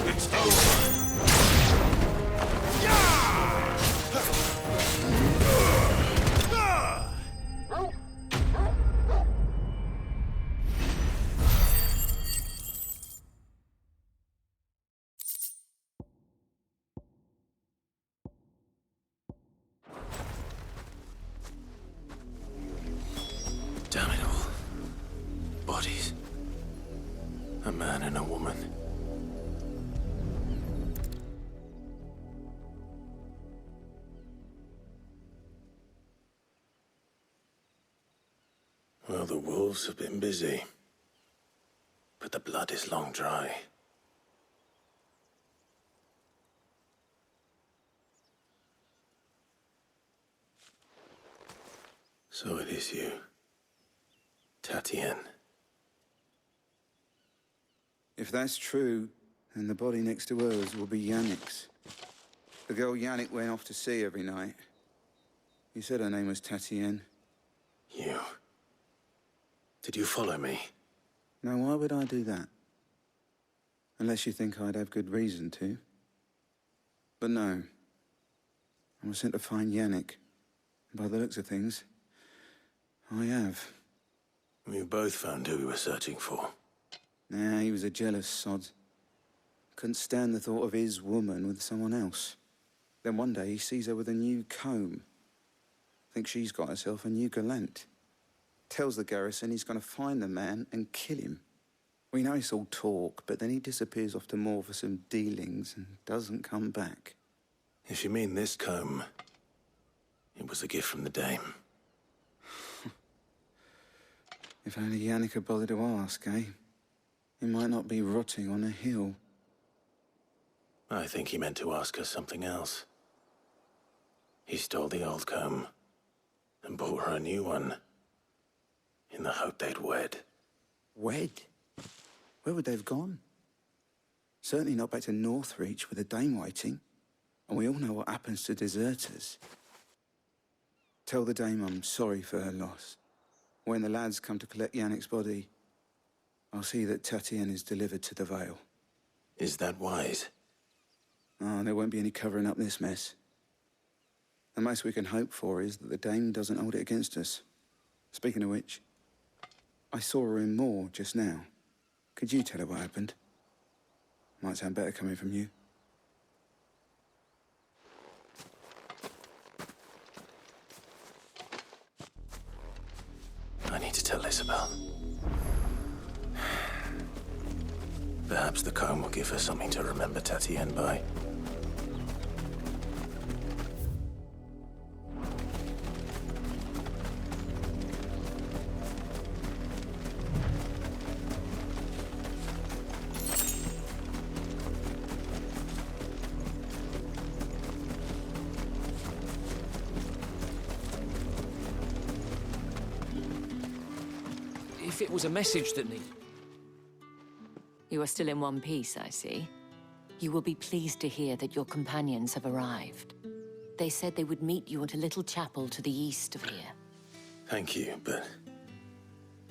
It's over! Damn it all. Bodies. A man and a woman. Well, the wolves have been busy. But the blood is long dry. So it is you. Tatienne. If that's true, then the body next to hers will be Yannick's. The girl Yannick went off to sea every night. You said her name was Tatienne. You. Did you follow me? Now, why would I do that? Unless you think I'd have good reason to. But no. I was sent to find Yannick. And by the looks of things, I have. We both found who we were searching for. Nah, he was a jealous sod. Couldn't stand the thought of his woman with someone else. Then one day he sees her with a new comb. Thinks she's got herself a new gallant. Tells the garrison he's going to find the man and kill him. We know it's all talk, but then he disappears off to Moor for some dealings and doesn't come back. If you mean this comb, it was a gift from the dame. If only Yannick had bothered to ask, eh? He might not be rotting on a hill. I think he meant to ask her something else. He stole the old comb and bought her a new one in the hope they'd wed. Wed? Where would they have gone? Certainly not back to Northreach with a dame waiting. And we all know what happens to deserters. Tell the dame I'm sorry for her loss. When the lads come to collect Yannick's body, I'll see that Tatienne is delivered to the Vale. Is that wise? Oh, there won't be any covering up this mess. The most we can hope for is that the dame doesn't hold it against us. Speaking of which, I saw her in Moor just now. Could you tell her what happened? Might sound better coming from you. I need to tell Isabel. Perhaps the comb will give her something to remember Tatienne by. If it was a message that needed... You are still in one piece, I see. You will be pleased to hear that your companions have arrived. They said they would meet you at a little chapel to the east of here. Thank you, but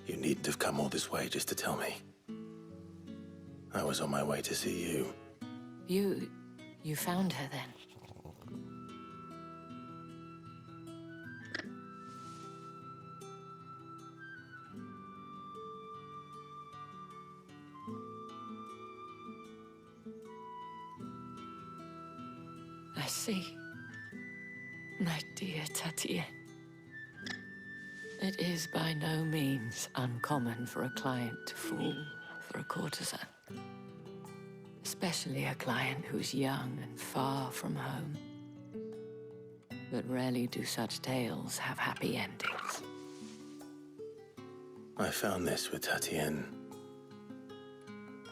you needn't have come all this way just to tell me. I was on my way to see you. You found her then? I see. My dear Tatienne. It is by no means uncommon for a client to fall for a courtesan. Especially a client who's young and far from home. But rarely do such tales have happy endings. I found this with Tatienne.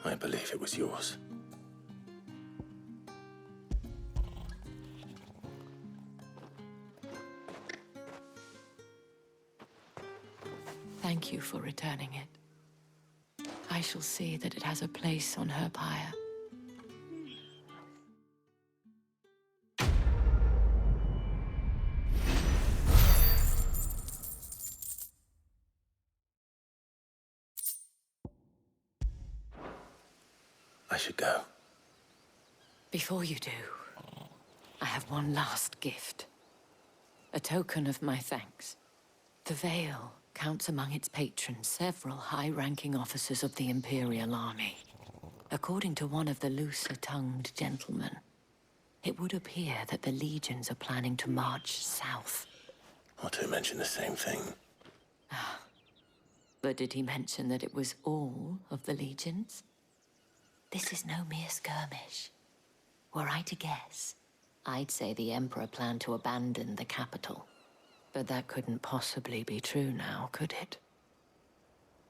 I believe it was yours. Thank you for returning it. I shall see that it has a place on her pyre. I should go. Before you do, I have one last gift. A token of my thanks. The Vale counts among its patrons several high-ranking officers of the Imperial Army. According to one of the looser-tongued gentlemen, it would appear that the legions are planning to march south. Or to mention the same thing. But did he mention that it was all of the legions? This is no mere skirmish. Were I to guess, I'd say the Emperor planned to abandon the capital. But that couldn't possibly be true now, could it?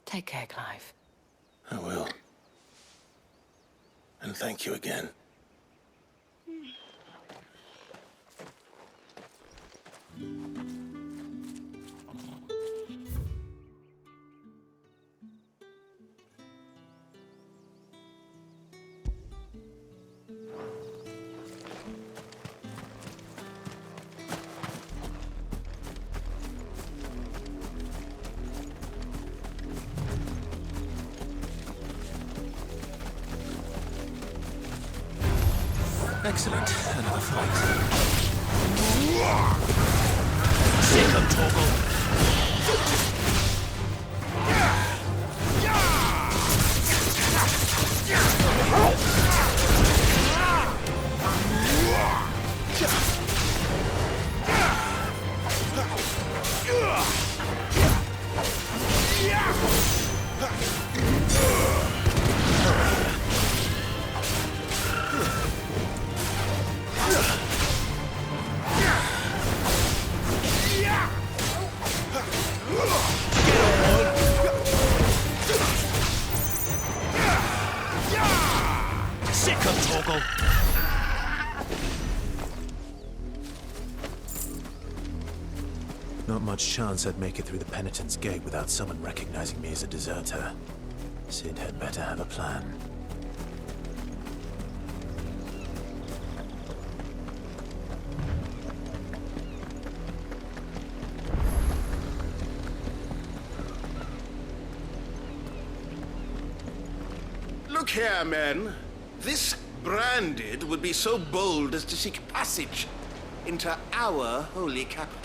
Take care, Clive. I will. And thank you again. Excellent. Another fight. Second toggle. Not much chance I'd make it through the Penitent's Gate without someone recognizing me as a deserter. Sid had better have a plan. Look here, men. This branded would be so bold as to seek passage into our holy capital.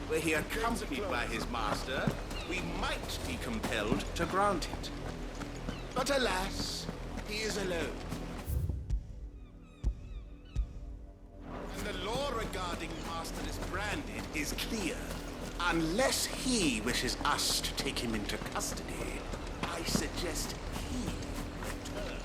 Were he accompanied by his master, we might be compelled to grant it. But alas, he is alone. And the law regarding masterless branded is clear. Unless he wishes us to take him into custody, I suggest he return.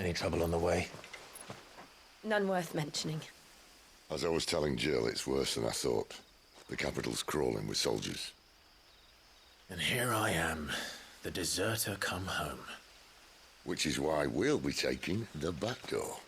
Any trouble on the way? None worth mentioning. As I was telling Jill, it's worse than I thought. The capital's crawling with soldiers. And here I am, the deserter come home. Which is why we'll be taking the back door.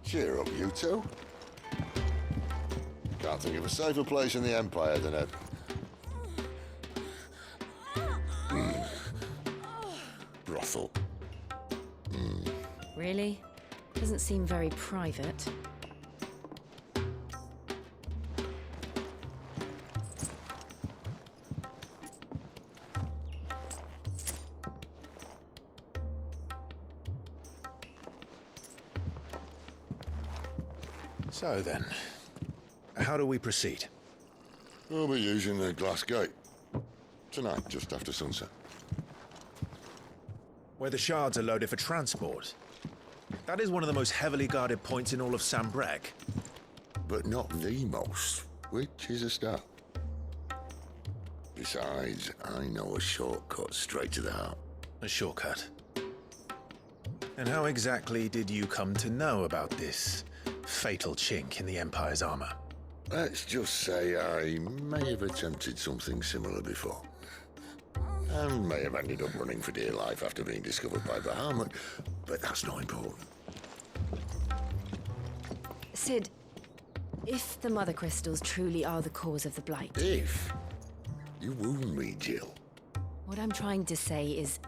Cheer up, you two. Can't think of a safer place in the Empire than a... brothel. Really? Doesn't seem very private. So then, how do we proceed? We'll be using the glass gate. Tonight, just after sunset. Where the shards are loaded for transport. That is one of the most heavily guarded points in all of Sambrek. But not the most, which is a start. Besides, I know a shortcut straight to the heart. A shortcut? And how exactly did you come to know about this fatal chink in the Empire's armor? Let's just say I may have attempted something similar before. And may have ended up running for dear life after being discovered by Bahamut, but that's not important. Sid, if the Mother Crystals truly are the cause of the Blight... If? You wound me, Jill. What I'm trying to say is,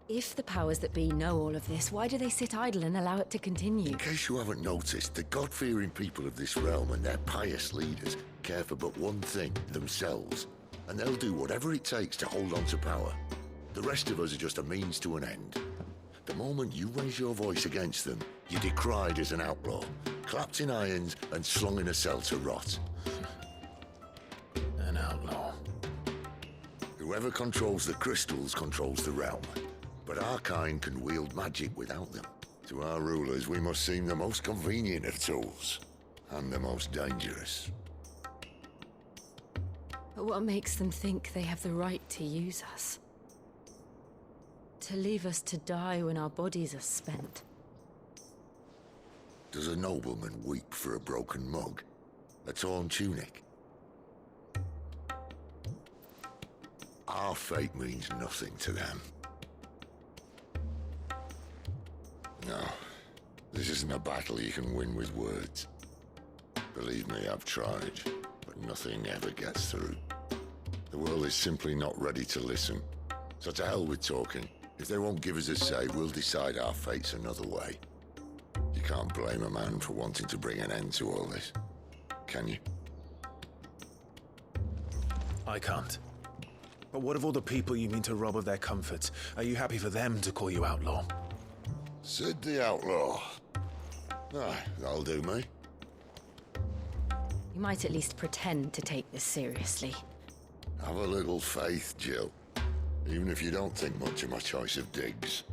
if the powers that be know all of this, why do they sit idle and allow it to continue? In case you haven't noticed, the God-fearing people of this realm and their pious leaders care for but one thing, themselves. And they'll do whatever it takes to hold on to power. The rest of us are just a means to an end. The moment you raise your voice against them, you're decried as an outlaw, clapped in irons and slung in a cell to rot. An outlaw. Whoever controls the crystals controls the realm. But our kind can wield magic without them. To our rulers, we must seem the most convenient of tools, and the most dangerous. But what makes them think they have the right to use us? To leave us to die when our bodies are spent? Does a nobleman weep for a broken mug? A torn tunic? Our fate means nothing to them. No, this isn't a battle you can win with words. Believe me, I've tried, but nothing ever gets through. The world is simply not ready to listen. So to hell with talking. If they won't give us a say, we'll decide our fates another way. You can't blame a man for wanting to bring an end to all this, can you? I can't. But what of all the people you mean to rob of their comforts? Are you happy for them to call you outlaw? Sid the Outlaw. Ah, that'll do me. You might at least pretend to take this seriously. Have a little faith, Jill. Even if you don't think much of my choice of digs.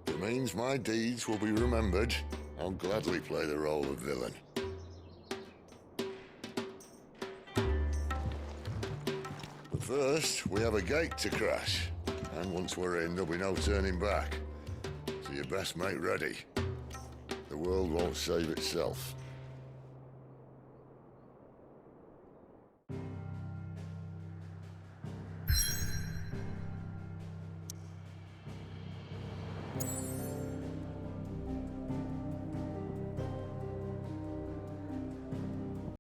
It means my deeds will be remembered. I'll gladly play the role of villain. But first, we have a gate to crash. And once we're in, there'll be no turning back. So you best make ready. The world won't save itself.